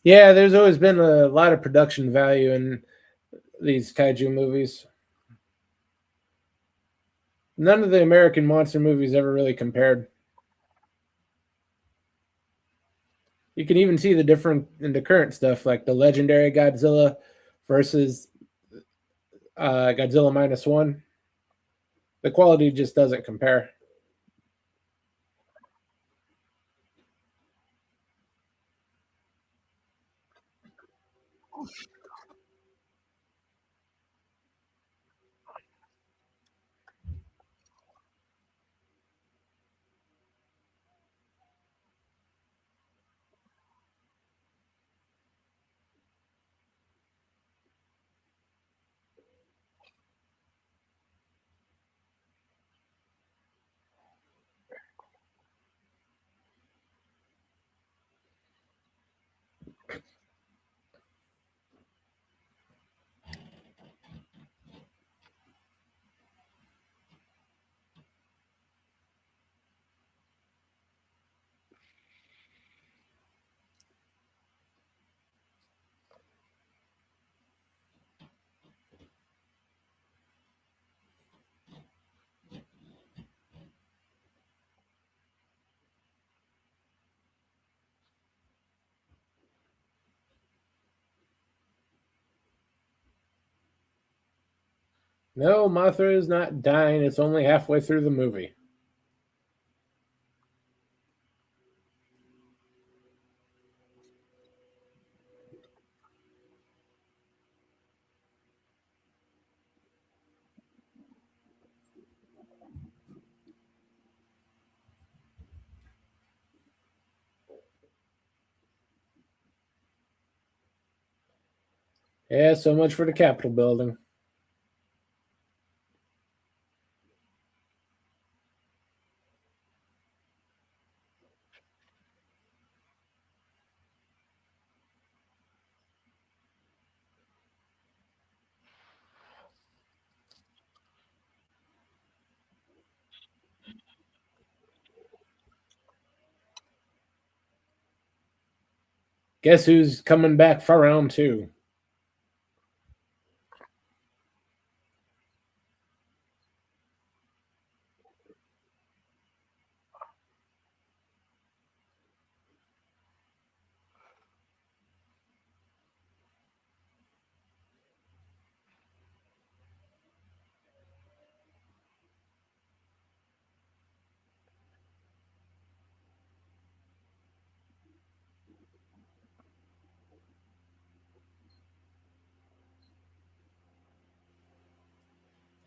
Yeah, there's always been a lot of production value in these kaiju movies. None of the American monster movies ever really compared. You can even see the difference in the current stuff, like the legendary Godzilla versus Godzilla minus one. The quality just doesn't compare. No, Mothra is not dying. It's only halfway through the movie. Yeah, so much for the Capitol building. Guess who's coming back for round two?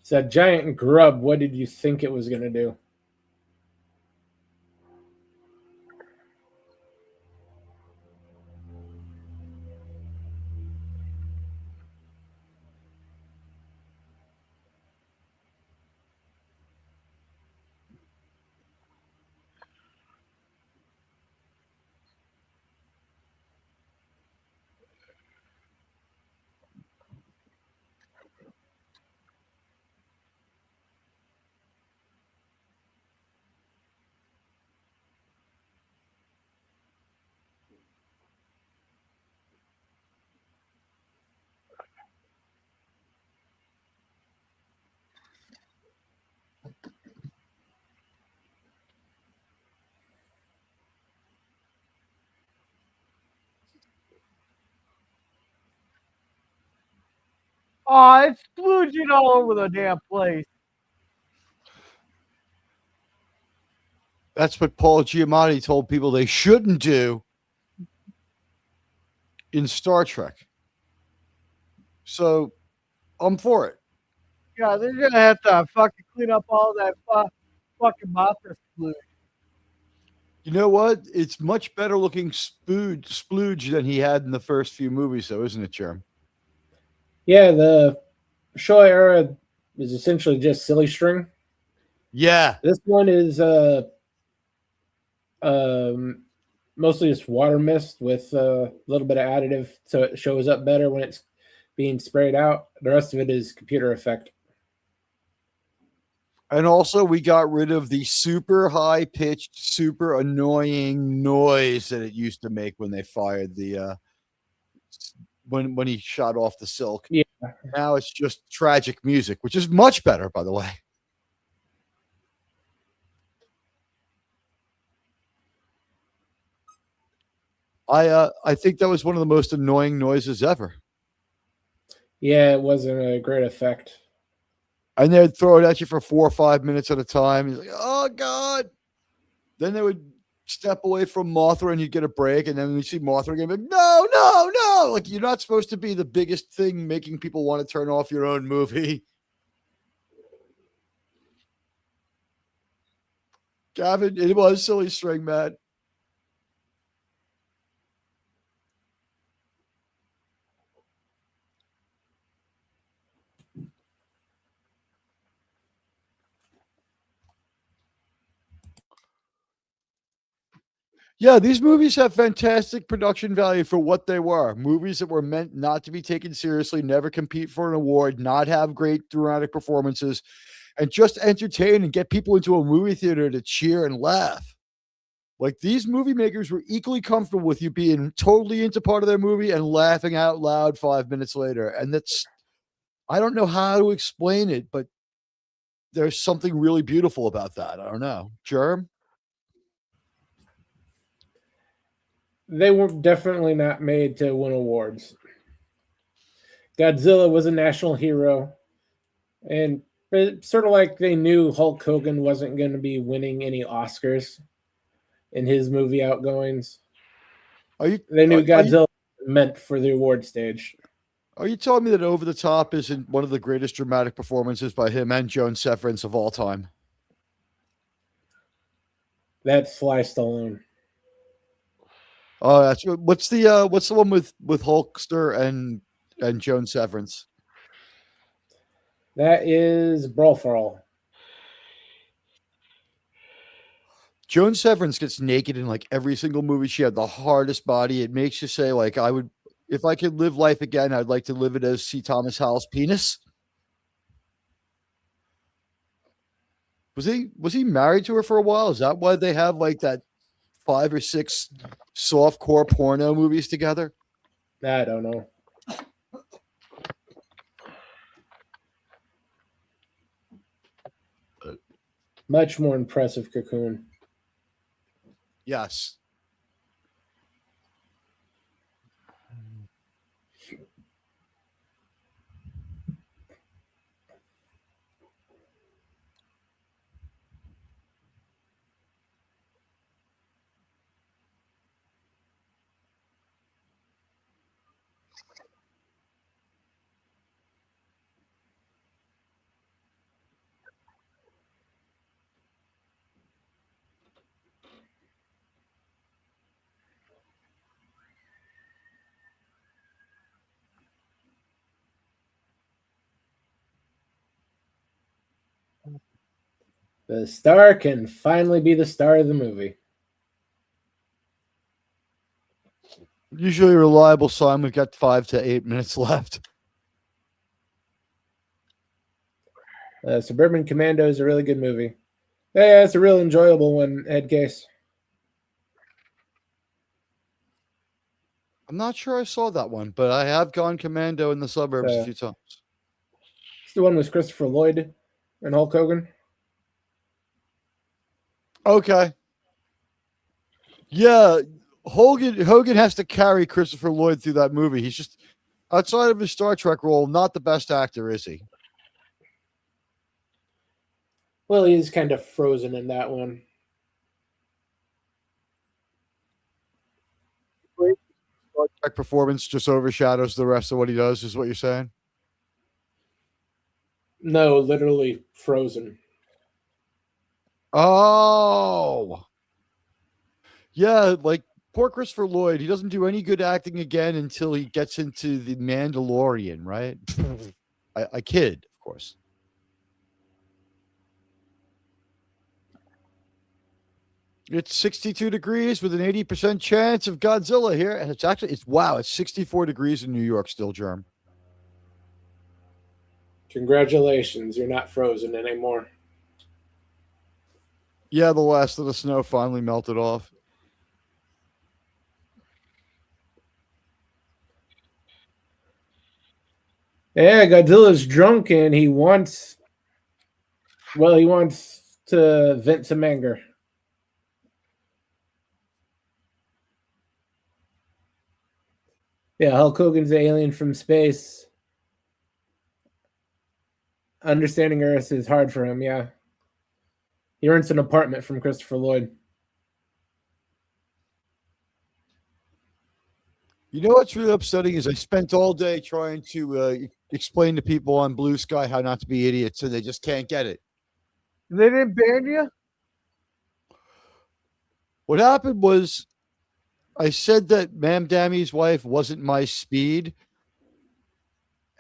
It's a giant grub. What did you think it was going to do? Oh, it's splooging all over the damn place. That's what Paul Giamatti told people they shouldn't do in Star Trek. So I'm for it. Yeah, they're gonna have to fucking clean up all that fucking Mothra splooge. You know what? It's much better looking splooge than he had in the first few movies, though, isn't it, Jerm? Yeah, the Showa era is essentially just silly string. Yeah. This one is um, mostly just water mist with a little bit of additive, so it shows up better when it's being sprayed out. The rest of it is computer effect. And also, we got rid of the super high pitched, super annoying noise that it used to make when they fired the when he shot off the silk. Yeah. Now it's just tragic music, which is much better, by the way. I think that was one of the most annoying noises ever. Yeah, it wasn't a great effect. And they'd throw it at you for 4 or 5 minutes at a time. He's like, oh God. Then they would step away from Mothra and you'd get a break. And then when you see Mothra again, like, no, no, no. Like, you're not supposed to be the biggest thing making people want to turn off your own movie. Gavin, it was silly string, man. Yeah, these movies have fantastic production value for what they were. Movies that were meant not to be taken seriously, never compete for an award, not have great dramatic performances, and just entertain and get people into a movie theater to cheer and laugh. Like, these movie makers were equally comfortable with you being totally into part of their movie and laughing out loud 5 minutes later. And that's, I don't know how to explain it, but there's something really beautiful about that. I don't know. Germ? They were definitely not made to win awards. Godzilla was a national hero, and it's sort of like they knew Hulk Hogan wasn't going to be winning any Oscars in his movie outgoings. They knew Godzilla meant for the award stage. Are you telling me that Over the Top isn't one of the greatest dramatic performances by him and Joan Severance of all time? That's Sly Stallone. Oh, that's what's the one with Hulkster and Joan Severance? That is Brawl for All. Joan Severance gets naked in like every single movie. She had the hardest body. It makes you say, like, I would, if I could live life again, I'd like to live it as C. Thomas Howell's penis. Was he married to her for a while? Is that why they have like that 5 or 6 softcore porno movies together? I don't know. Much more impressive Cocoon. Yes. The star can finally be the star of the movie. Usually a reliable sign. We've got 5 to 8 minutes left. Suburban Commando is a really good movie. Yeah, it's a real enjoyable one, Ed Case. I'm not sure I saw that one, but I have gone commando in the suburbs a few times. It's the one with Christopher Lloyd and Hulk Hogan. Okay. Yeah, Hogan has to carry Christopher Lloyd through that movie. He's just, Outside of his Star Trek role, not the best actor, is he? Well, he's kind of frozen in that one. Star Trek performance just overshadows the rest of what he does, is what you're saying? No, literally frozen. Oh, yeah, like poor Christopher Lloyd. He doesn't do any good acting again until he gets into The Mandalorian, right? I kid, of course. It's 62 degrees with an 80% chance of Godzilla here. And it's 64 degrees in New York still, Germ. Congratulations, you're not frozen anymore. Yeah, the last of the snow finally melted off. Yeah, Godzilla's drunk and he wants to vent some anger. Yeah, Hulk Hogan's the alien from space. Understanding Earth is hard for him, yeah. He rents an apartment from Christopher Lloyd. You know what's really upsetting is I spent all day trying to explain to people on Blue Sky how not to be idiots, and they just can't get it. They didn't ban you? What happened was I said that Ma'am Dammy's wife wasn't my speed,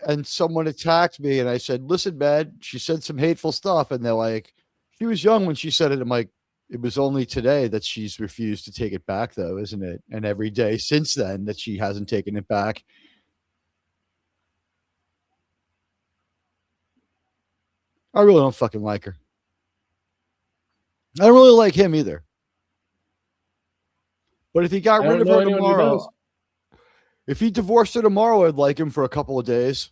and someone attacked me, and I said, listen, man, she said some hateful stuff, and they're like, she was young when she said it. I'm like, it was only today that she's refused to take it back, though, isn't it? And every day since then that she hasn't taken it back. I really don't fucking like her. I don't really like him either. But if he got rid of her tomorrow, if he divorced her tomorrow, I'd like him for a couple of days.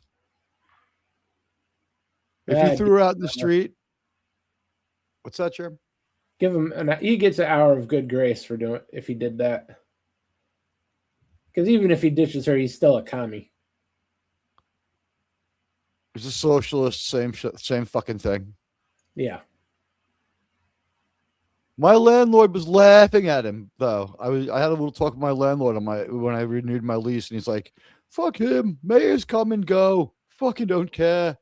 If he threw her out in the street. What's that, Jim? Give him he gets an hour of good grace for doing if he did that. Because even if he ditches her, he's still a commie. He's a socialist, same fucking thing. Yeah. My landlord was laughing at him, though. I had a little talk with my landlord when I renewed my lease, and he's like, "Fuck him. Mayors come and go. Fucking don't care."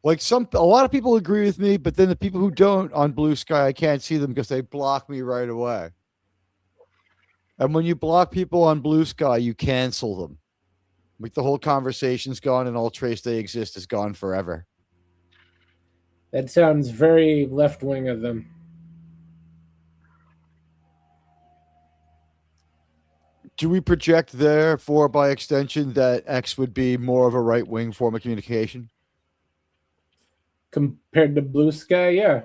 Like a lot of people agree with me, but then the people who don't on Blue Sky, I can't see them because they block me right away. And when you block people on Blue Sky, you cancel them. Like the whole conversation's gone and all trace they exist is gone forever. That sounds very left-wing of them. Do we project therefore by extension that X would be more of a right-wing form of communication? Compared to Blue Sky, yeah.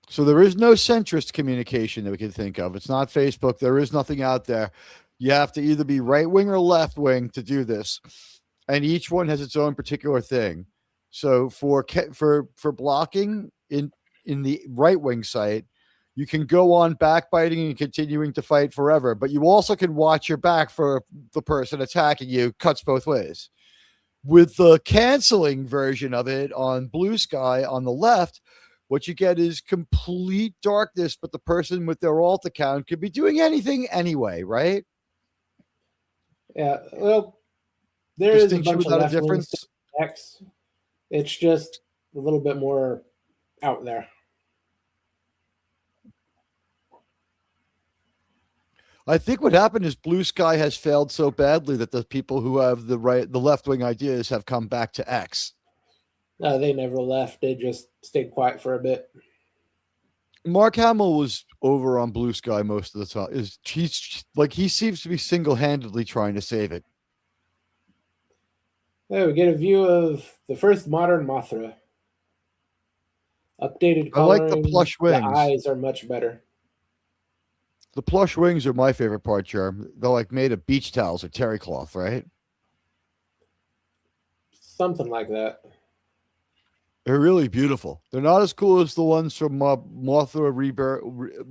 So there is no centrist communication that we can think of. It's not Facebook. There is nothing out there. You have to either be right-wing or left-wing to do this. And each one has its own particular thing. So for blocking in the right-wing site, you can go on backbiting and continuing to fight forever, but you also can watch your back for the person attacking you. Cuts both ways. With the canceling version of it on Blue Sky on the left, what you get is complete darkness, but the person with their alt account could be doing anything anyway, right? Yeah, well, there is a bunch without of a difference. X. It's just a little bit more out there. I think what happened is Blue Sky has failed so badly that the people who have the left-wing ideas have come back to X. No, they never left. They just stayed quiet for a bit. Mark Hamill was over on Blue Sky most of the time. He seems to be single-handedly trying to save it. Yeah, we get a view of the first modern Mothra. Updated coloring. I like the plush wings. The eyes are much better. The plush wings are my favorite part, Germ. They're like made of beach towels or terry cloth, right? Something like that. They're really beautiful. They're not as cool as the ones from Mothra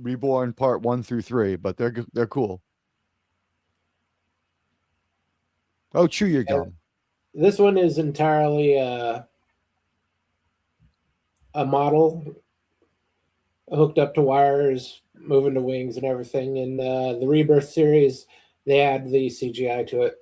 Reborn Part 1 through 3, but they're cool. Oh, chew your gum. This one is entirely a model hooked up to wires, moving to wings and everything. In the Rebirth series, they add the CGI to it.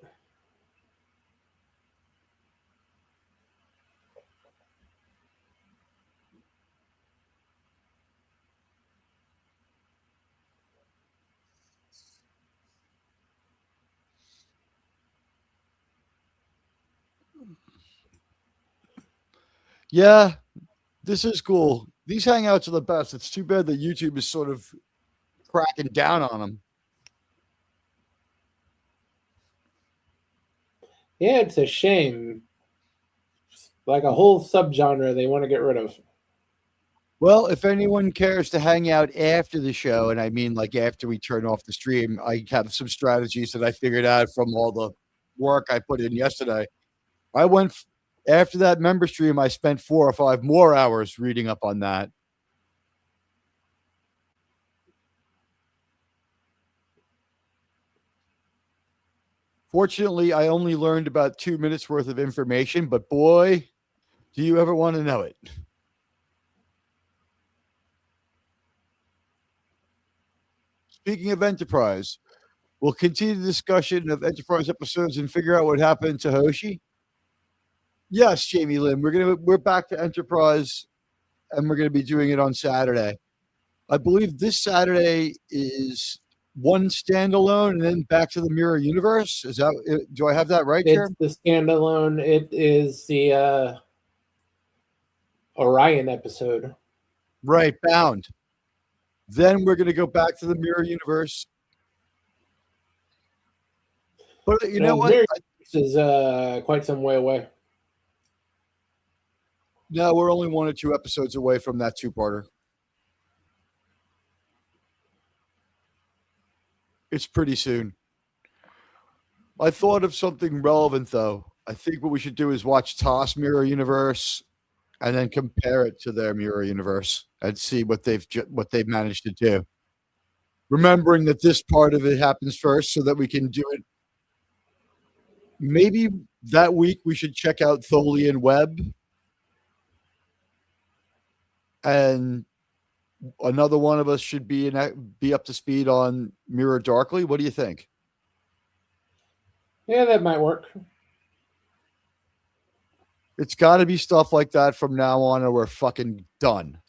Yeah, this is cool. These hangouts are the best. It's too bad that YouTube is sort of cracking down on them. Yeah, it's a shame. Like a whole subgenre they want to get rid of. Well, if anyone cares to hang out after the show, and I mean like after we turn off the stream, I have some strategies that I figured out from all the work I put in yesterday. I went after that member stream, I spent 4 or 5 more hours reading up on that. Fortunately, I only learned about 2 minutes worth of information, but boy, do you ever want to know it. Speaking of Enterprise, we'll continue the discussion of Enterprise episodes and figure out what happened to Hoshi. Yes, Jamie Lynn, we're back to Enterprise, and we're gonna be doing it on Saturday. I believe this Saturday is one standalone, and then back to the Mirror Universe. Is that? Do I have that right, It's Jerm? the standalone. It is the Orion episode. Right, Bound. Then we're gonna go back to the Mirror Universe. But you know what? Mirror Universe is quite some way away. No, we're only 1 or 2 episodes away from that 2-parter. It's pretty soon. I thought of something relevant, though. I think what we should do is watch TOS Mirror Universe and then compare it to their Mirror Universe and see what they've managed to do. Remembering that this part of it happens first so that we can do it. Maybe that week we should check out Tholian Web. And another one of us should be up to speed on Mirror Darkly. What do you think? Yeah, that might work. It's got to be stuff like that from now on, or we're fucking done.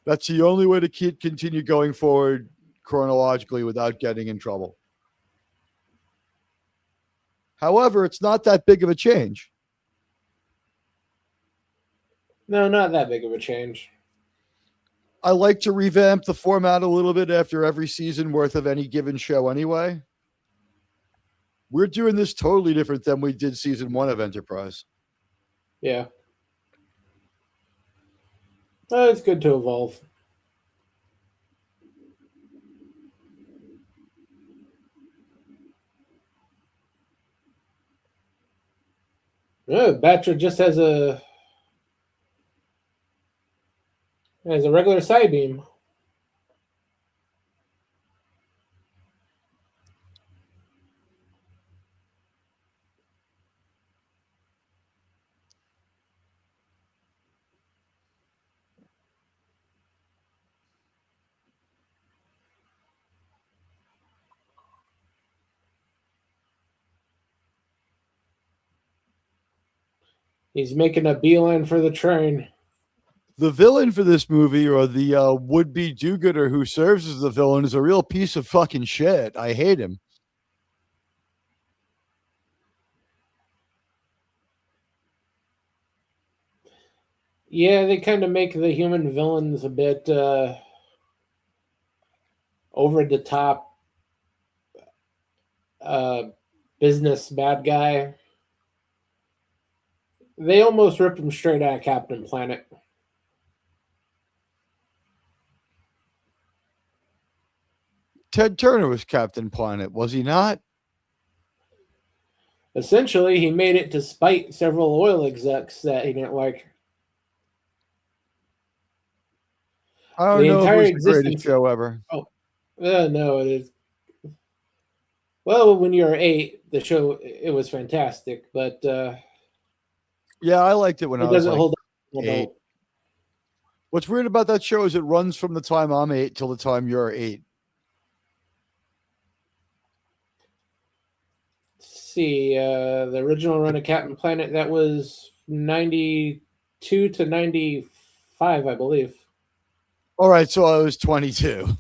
That's the only way to continue going forward chronologically without getting in trouble. However, it's not that big of a change. No, not that big of a change. I like to revamp the format a little bit after every season worth of any given show anyway. We're doing this totally different than we did season 1 of Enterprise. Yeah. Well, it's good to evolve. Yeah, Batra just has a regular side beam. He's making a beeline for the train. The villain for this movie, or the would-be do-gooder who serves as the villain, is a real piece of fucking shit. I hate him. Yeah, they kind of make the human villains a bit over the top business bad guy. They almost ripped him straight out of Captain Planet. Ted Turner was Captain Planet, was he not? Essentially, he made it to spite several oil execs that he didn't like. I don't The know if it entire was the greatest existence. show ever. Oh, no, it is. Well, when you were 8, the show it was fantastic, but Yeah, I liked it when it I was doesn't like hold up to an 8. adult. What's weird about that show is it runs from the time I'm 8 till the time you're 8. See, the original run of Captain Planet, that was 92 to 95, I believe. All right, so I was 22.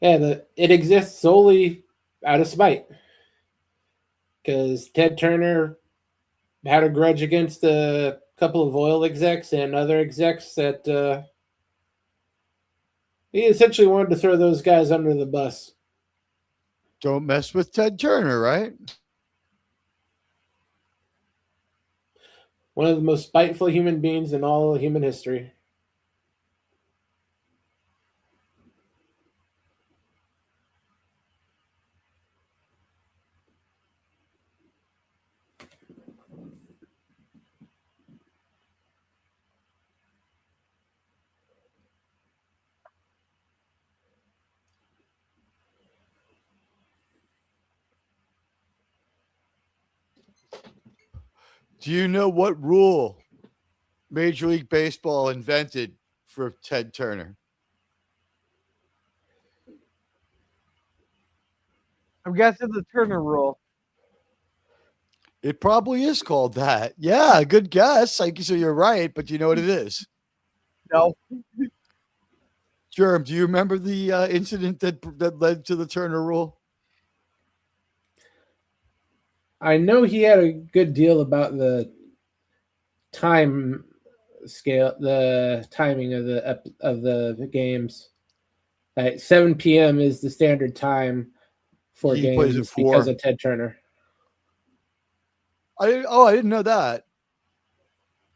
Yeah, it exists solely out of spite. Because Ted Turner had a grudge against a couple of oil execs and other execs that he essentially wanted to throw those guys under the bus. Don't mess with Ted Turner, right? One of the most spiteful human beings in all of human history. Do you know what rule Major League Baseball invented for Ted Turner? I'm guessing the Turner rule. It probably is called that. Yeah, good guess. So you're right, but you know what it is? No. Germ, do you remember the incident that led to the Turner rule? I know he had a good deal about the time scale, the timing of the games. 7 p.m. is the standard time for He plays at games 4. because of Ted Turner. I didn't know that.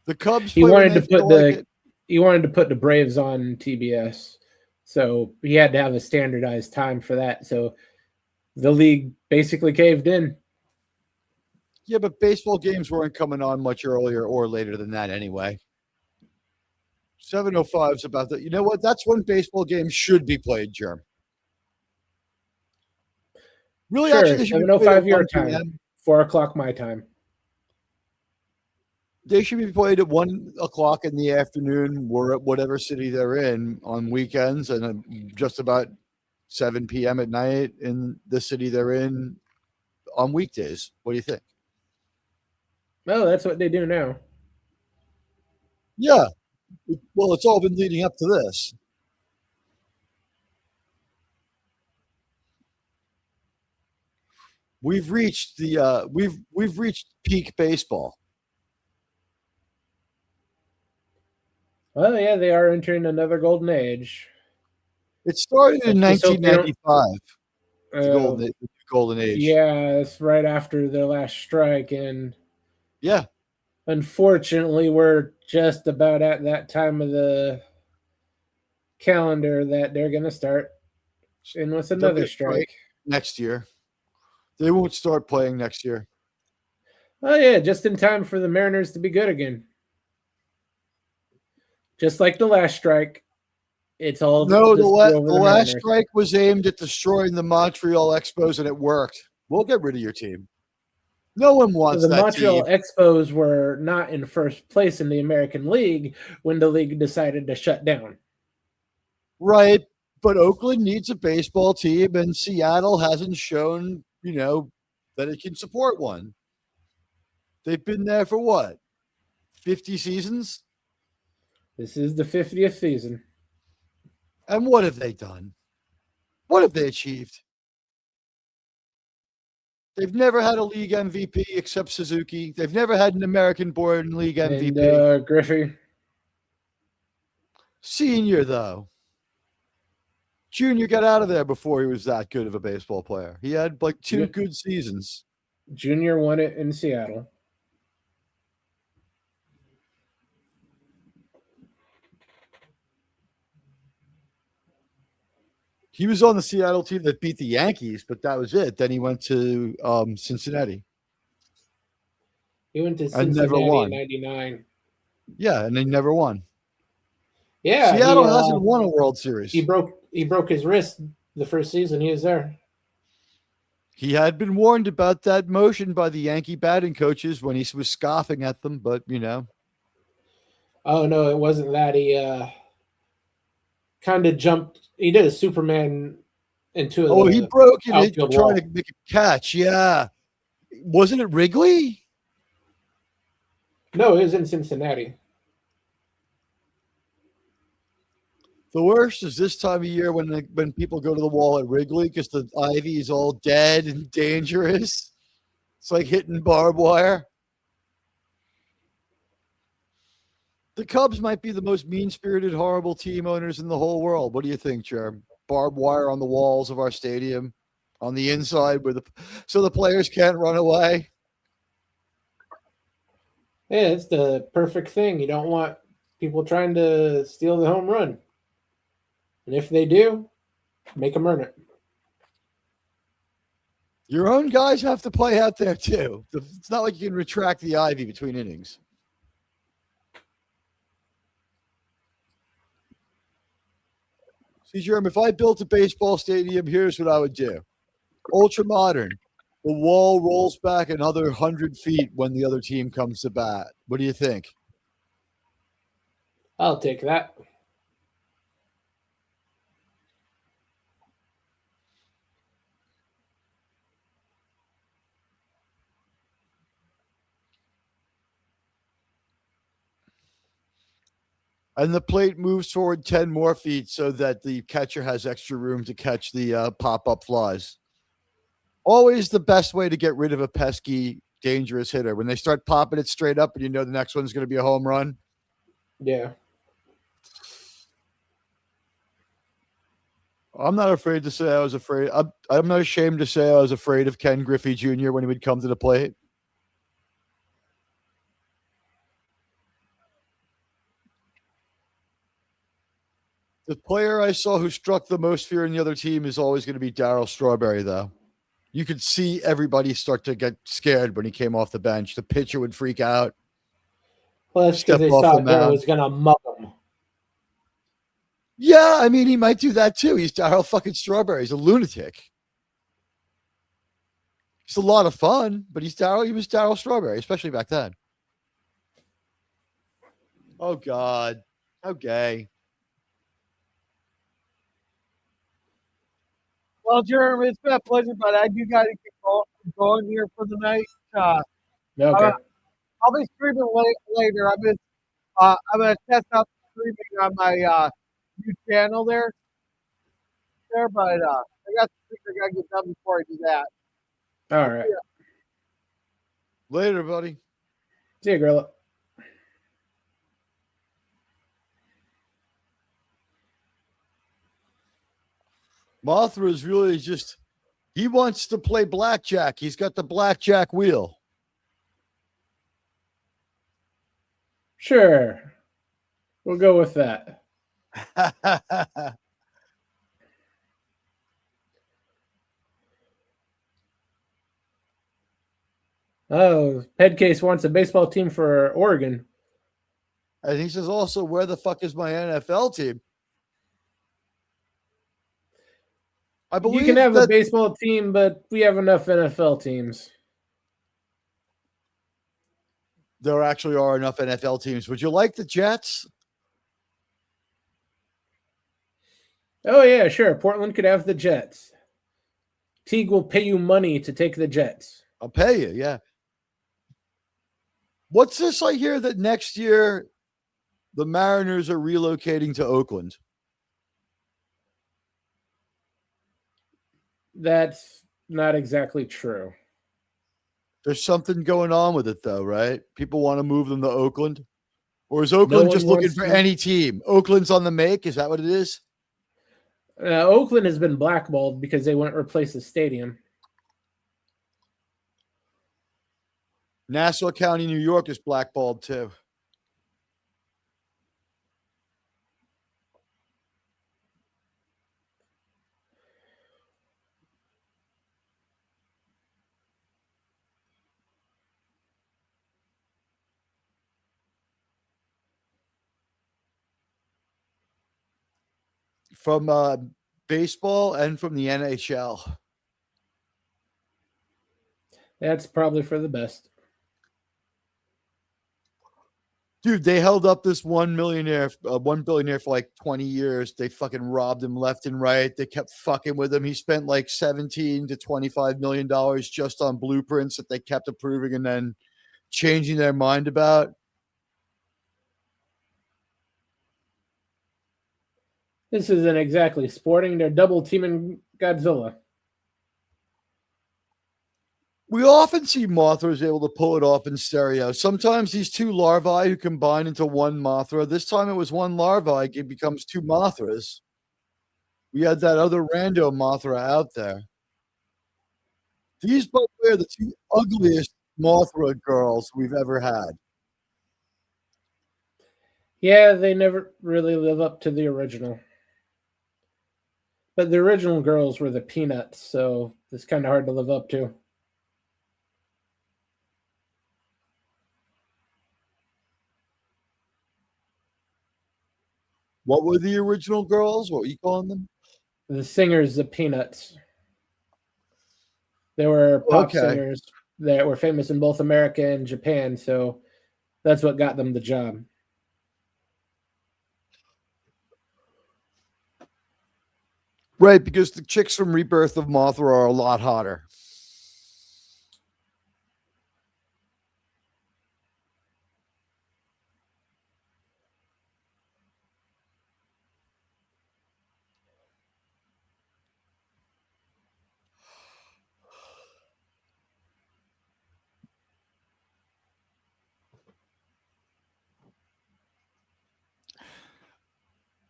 The Cubs He play when wanted they to put feel like it. he wanted to put the Braves on TBS, so he had to have a standardized time for that. So the league basically caved in. Yeah, but baseball games weren't coming on much earlier or later than that anyway. 7:05 is about that. You know what? That's when baseball games should be played, Germ. Really, actually, Sure, they should be played at 7:05 your 1 time, p.m. 4 o'clock my time. They should be played at 1 o'clock in the afternoon or at whatever city they're in on weekends, and just about 7 p.m. at night in the city they're in on weekdays. What do you think? No, that's what they do now. Yeah. Well, it's all been leading up to this. We've reached the we've reached peak baseball. Well, yeah, they are entering another golden age. It started in Let's just hope they don't. 1995. The golden age. Yeah, it's right after the last strike, and Yeah. unfortunately, we're just about at that time of the calendar that they're going to start in with They'll another get strike. next year. They won't start playing next year. Oh, yeah, just in time for the Mariners to be good again. Just like the last strike, it's all No, to screw over the the last Mariners. strike was aimed at destroying the Montreal Expos, and it worked. We'll get rid of your team. No one So wants the that Montreal team. Expos were not in first place in the American League when the league decided to shut down. Right. But Oakland needs a baseball team, and Seattle hasn't shown, that it can support one. They've been there for what? 50 seasons? This is the 50th season. And what have they done? What have they achieved? They've never had a league MVP except Suzuki. They've never had an American-born league MVP. And Griffey. Senior, though. Junior got out of there before he was that good of a baseball player. He had like 2 good seasons. Junior won it in Seattle. He was on the Seattle team that beat the Yankees, but that was it. Then he went to Cincinnati He went to and never Cincinnati in won. '99. Yeah, and they never won. Yeah, Seattle hasn't won a World Series. he broke his wrist the first season he was there. He had been warned about that motion by the Yankee batting coaches when he was scoffing at them, but Oh no, it wasn't that. He kind of jumped. He did a Superman into he the broke it outfield trying wall. to make a catch. Yeah. Wasn't it Wrigley? No, it was in Cincinnati. The worst is this time of year when people go to the wall at Wrigley because the ivy is all dead and dangerous. It's like hitting barbed wire. The Cubs might be the most mean-spirited, horrible team owners in the whole world. What do you think, Jerm? Barbed wire on the walls of our stadium, on the inside, so the players can't run away. Yeah, it's the perfect thing. You don't want people trying to steal the home run. And if they do, make them earn it. Your own guys have to play out there, too. It's not like you can retract the ivy between innings. See, Jerm, if I built a baseball stadium, here's what I would do. Ultra modern. The wall rolls back another 100 feet when the other team comes to bat. What do you think? I'll take that. And the plate moves forward 10 more feet so that the catcher has extra room to catch the pop-up flies. Always the best way to get rid of a pesky, dangerous hitter. When they start popping it straight up and you know the next one's going to be a home run. Yeah. I'm not afraid to say I was afraid. I'm not ashamed to say I was afraid of Ken Griffey Jr. when he would come to the plate. The player I saw who struck the most fear in the other team is always going to be Darryl Strawberry, though. You could see everybody start to get scared when he came off the bench. The pitcher would freak out. Well, that's because they thought Darryl was going to mug him. Yeah, I mean, he might do that too. He's Darryl fucking Strawberry. He's a lunatic. It's a lot of fun, but he was Darryl Strawberry, especially back then. Oh, God. Okay. Well, Jeremy, it's been a pleasure, but I do got to get going here for the night. Okay. I'll be streaming later. I'm gonna test out the streaming on my new channel there. But I got some things I gotta get done before I do that. All right. Later, buddy. See you, Gorilla. Mothra is really just, he wants to play blackjack. He's got the blackjack wheel. Sure. We'll go with that. Oh, Headcase wants a baseball team for Oregon. And he says also, where the fuck is my NFL team? I believe you can have a baseball team, but we have enough NFL teams. There actually are enough NFL teams. Would you like the Jets? Oh, yeah, sure. Portland could have the Jets. Teague will pay you money to take the Jets. I'll pay you, yeah. What's this I hear that next year the Mariners are relocating to Oakland? That's not exactly true. There's something going on with it, though, right? People want to move them to Oakland? Or is Oakland just looking for any team? Oakland's on the make? Is that what it is? Oakland has been blackballed because they won't replace the stadium. Nassau County, New York is blackballed, too. from baseball and from the NHL. That's probably for the best. Dude, they held up this one billionaire for like 20 years. They fucking robbed him left and right. They kept fucking with him. He spent like 17 to 25 million dollars just on blueprints that they kept approving and then changing their mind about. This isn't exactly sporting. They're double teaming Godzilla. We often see Mothras able to pull it off in stereo. Sometimes these two larvae who combine into one Mothra. This time it was one larvae, it becomes two Mothras. We had that other rando Mothra out there. These both are the two ugliest Mothra girls we've ever had. Yeah, they never really live up to the original. But the original girls were the peanuts, so it's kind of hard to live up to. What were the original girls? What were you calling them? The singers, the peanuts. They were pop Okay. singers that were famous in both America and Japan, so that's what got them the job. Right, because the chicks from Rebirth of Mothra are a lot hotter.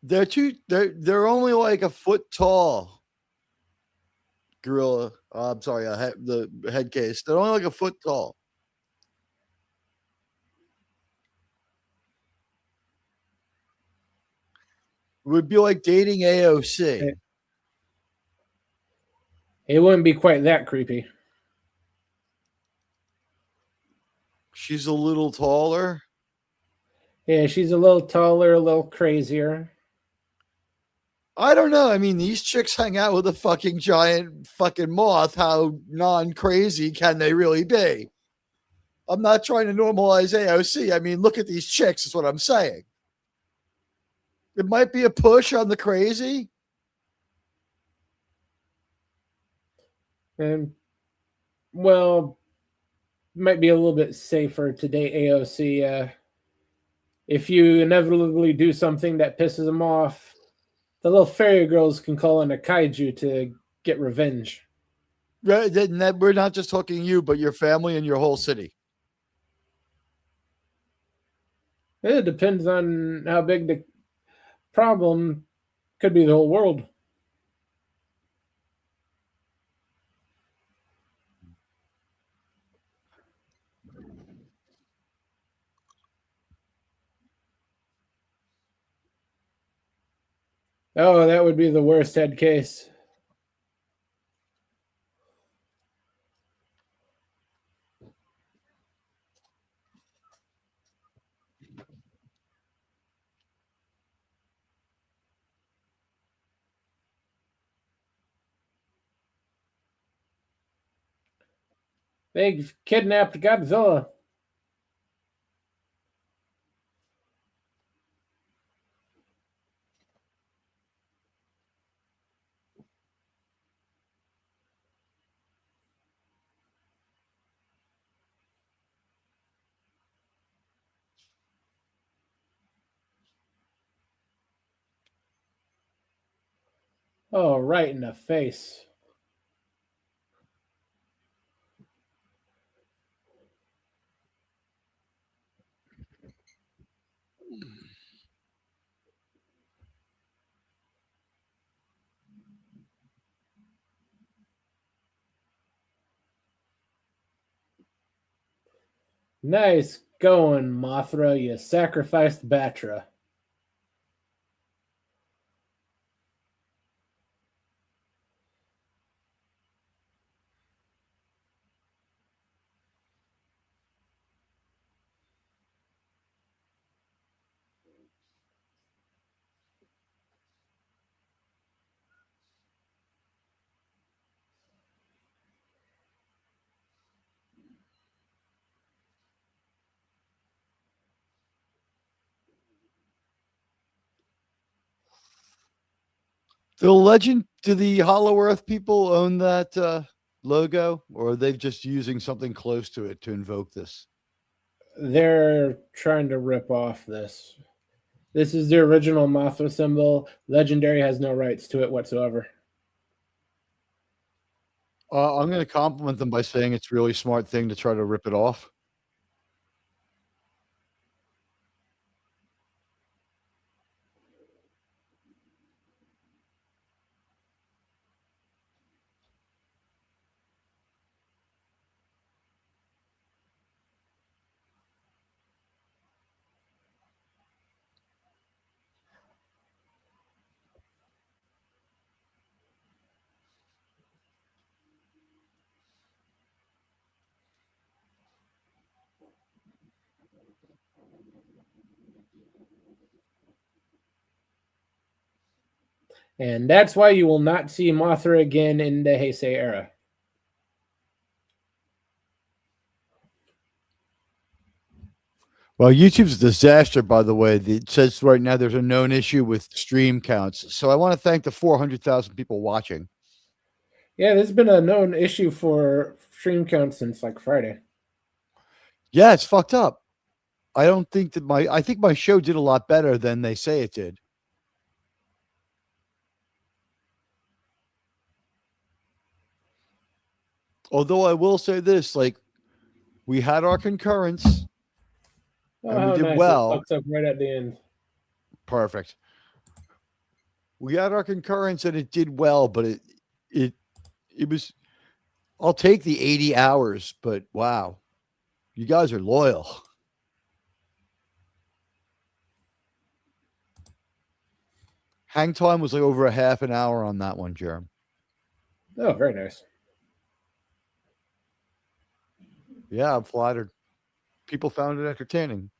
They're only like a foot tall. Gorilla. I'm sorry, the head case. They're only like a foot tall. It would be like dating AOC. It wouldn't be quite that creepy. She's a little taller. Yeah, she's a little taller, a little crazier. I don't know. I mean, these chicks hang out with a fucking giant fucking moth. How non crazy can they really be? I'm not trying to normalize AOC. I mean, look at these chicks, is what I'm saying. It might be a push on the crazy. And, well, might be a little bit safer to date AOC. If you inevitably do something that pisses them off, the little fairy girls can call in a kaiju to get revenge. Right, we're not just hooking you, but your family and your whole city. It depends on how big the problem could be the whole world. Oh, that would be the worst head case. They've kidnapped Godzilla. Oh, right in the face. Nice going, Mothra. You sacrificed Batra. The legend, do the Hollow Earth people own that logo, or are they just using something close to it to invoke this? They're trying to rip off this. This is the original Mothra symbol. Legendary has no rights to it whatsoever. I'm going to compliment them by saying it's a really smart thing to try to rip it off. And that's why you will not see Mothra again in the Heisei era. Well, YouTube's a disaster, by the way. It says right now there's a known issue with stream counts. So I want to thank the 400,000 people watching. Yeah, there's been a known issue for stream count since like Friday. Yeah, it's fucked up. I don't think that I think my show did a lot better than they say it did. Although I will say this, like, we had our concurrence. Oh, and how we did nice. well. It fucks up right at the end. Perfect. We had our concurrence and it did well, but it was. I'll take the 80 hours, but wow, you guys are loyal. Hang time was like over a half an hour on that one, Jerem. Oh, very nice. Yeah, I'm flattered. People found it entertaining.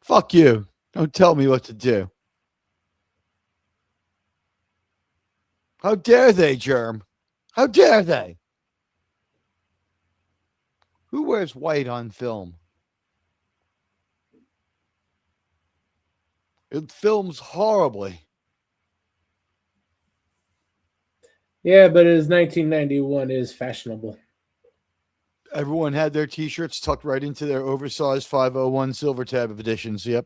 Fuck you. Don't tell me what to do. How dare they, Germ? How dare they? Who wears white on film? It films horribly. Yeah, but it is 1991 is fashionable. Everyone had their t-shirts tucked right into their oversized 501 silver tab editions. Yep.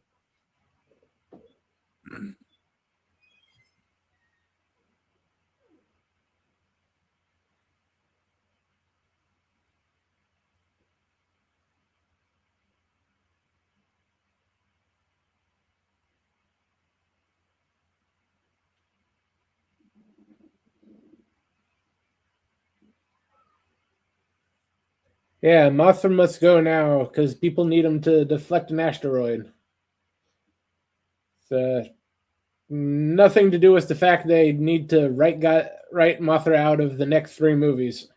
Yeah, Mothra must go now because people need him to deflect an asteroid. It's nothing to do with the fact they need to write Mothra out of the next 3 movies.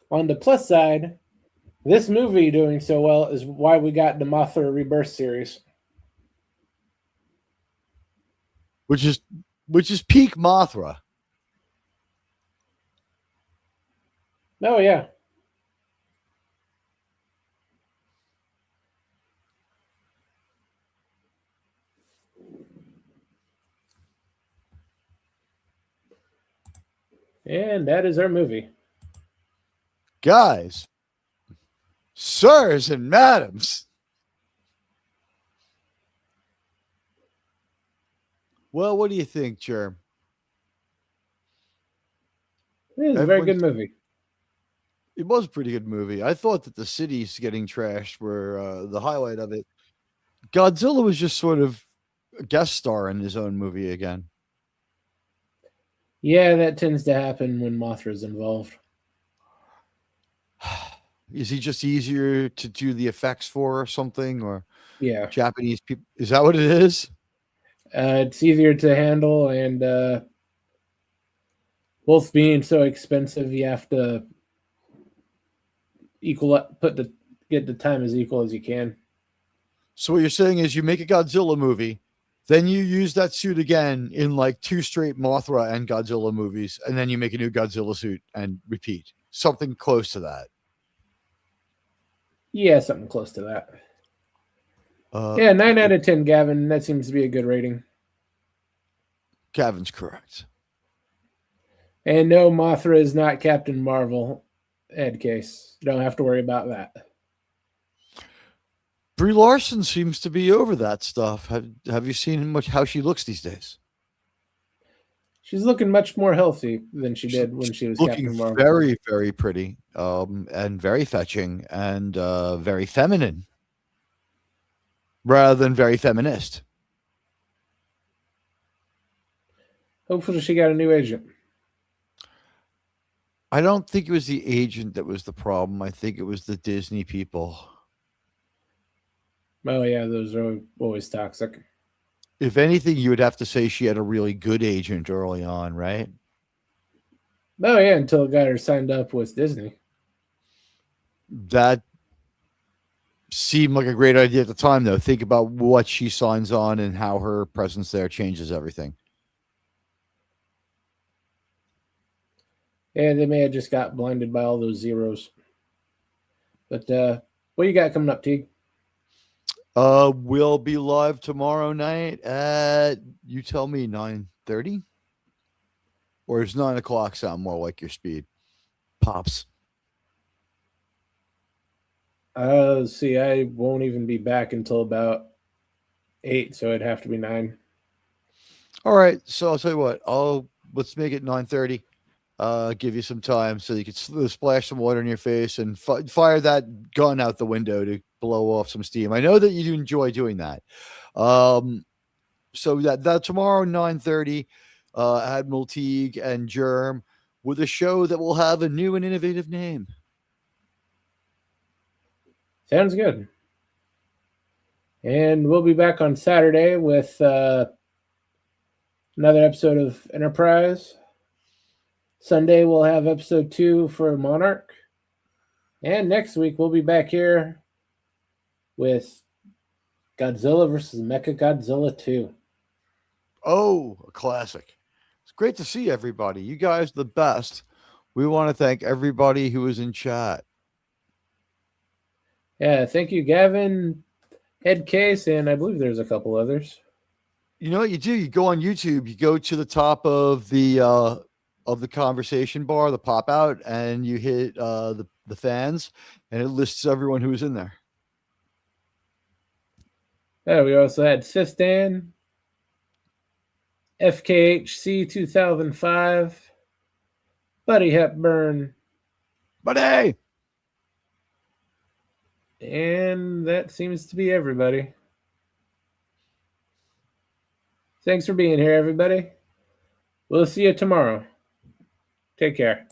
On the plus side, this movie doing so well is why we got the Mothra Rebirth series. Which is peak Mothra. Oh, yeah. And that is our movie. Guys, sirs and madams. Well, what do you think, Germ? It is a very good movie. It was a pretty good movie. I thought that the cities getting trashed were the highlight of it. Godzilla was just sort of a guest star in his own movie again. Yeah, that tends to happen when Mothra's involved. Is he just easier to do the effects for or something? Or Yeah, Japanese people? Is that what it is? it's easier to handle, and both being so expensive, you have to get the time as equal as you can. So what you're saying is you make a Godzilla movie, then you use that suit again in like 2 straight Mothra and Godzilla movies, and then you make a new Godzilla suit and repeat. Something close to that. Yeah, something close to that. Uh, Yeah, 9 out of 10, Gavin. That seems to be a good rating. Gavin's correct. And no, Mothra is not Captain Marvel. Head case. Don't have to worry about that. Brie Larson seems to be over that stuff. Have you seen much how she looks these days? She's looking much more healthy than she did when she was Looking Captain Marvel. very, very pretty, and very fetching, and very feminine, rather than very feminist. Hopefully, she got a new agent. I don't think it was the agent that was the problem. I think it was the Disney people. Oh yeah, those are always toxic. If anything, you would have to say she had a really good agent early on, right? Oh yeah, until it got her signed up with Disney. That seemed like a great idea at the time, though. Think about what she signs on and how her presence there changes everything. Yeah, they may have just got blinded by all those zeros. But what you got coming up, Teague? We'll be live tomorrow night at, you tell me, 9:30? Or does 9 o'clock sound more like your speed? Pops. See, I won't even be back until about 8, so it'd have to be 9. All right, so I'll tell you what. Let's make it 9:30. Give you some time so you can splash some water in your face and fire that gun out the window to blow off some steam. I know that you enjoy doing that. So that tomorrow 9:30, Admiral Teague and Germ with a show that will have a new and innovative name. Sounds good. And we'll be back on Saturday with another episode of Enterprise. Sunday we'll have episode 2 for Monarch. And next week we'll be back here with Godzilla versus Mechagodzilla 2. Oh, a classic. It's great to see everybody. You guys are the best. We want to thank everybody who was in chat. Yeah, thank you, Gavin, Headcase, and I believe there's a couple others. You know what you do? You go on YouTube, you go to the top of the conversation bar, the pop out, and you hit the fans, and it lists everyone who was in there. Yeah, we also had Sistan, FKHC 2005, Buddy Hepburn, Buddy! and that seems to be everybody. Thanks for being here, everybody. We'll see you tomorrow. Take care.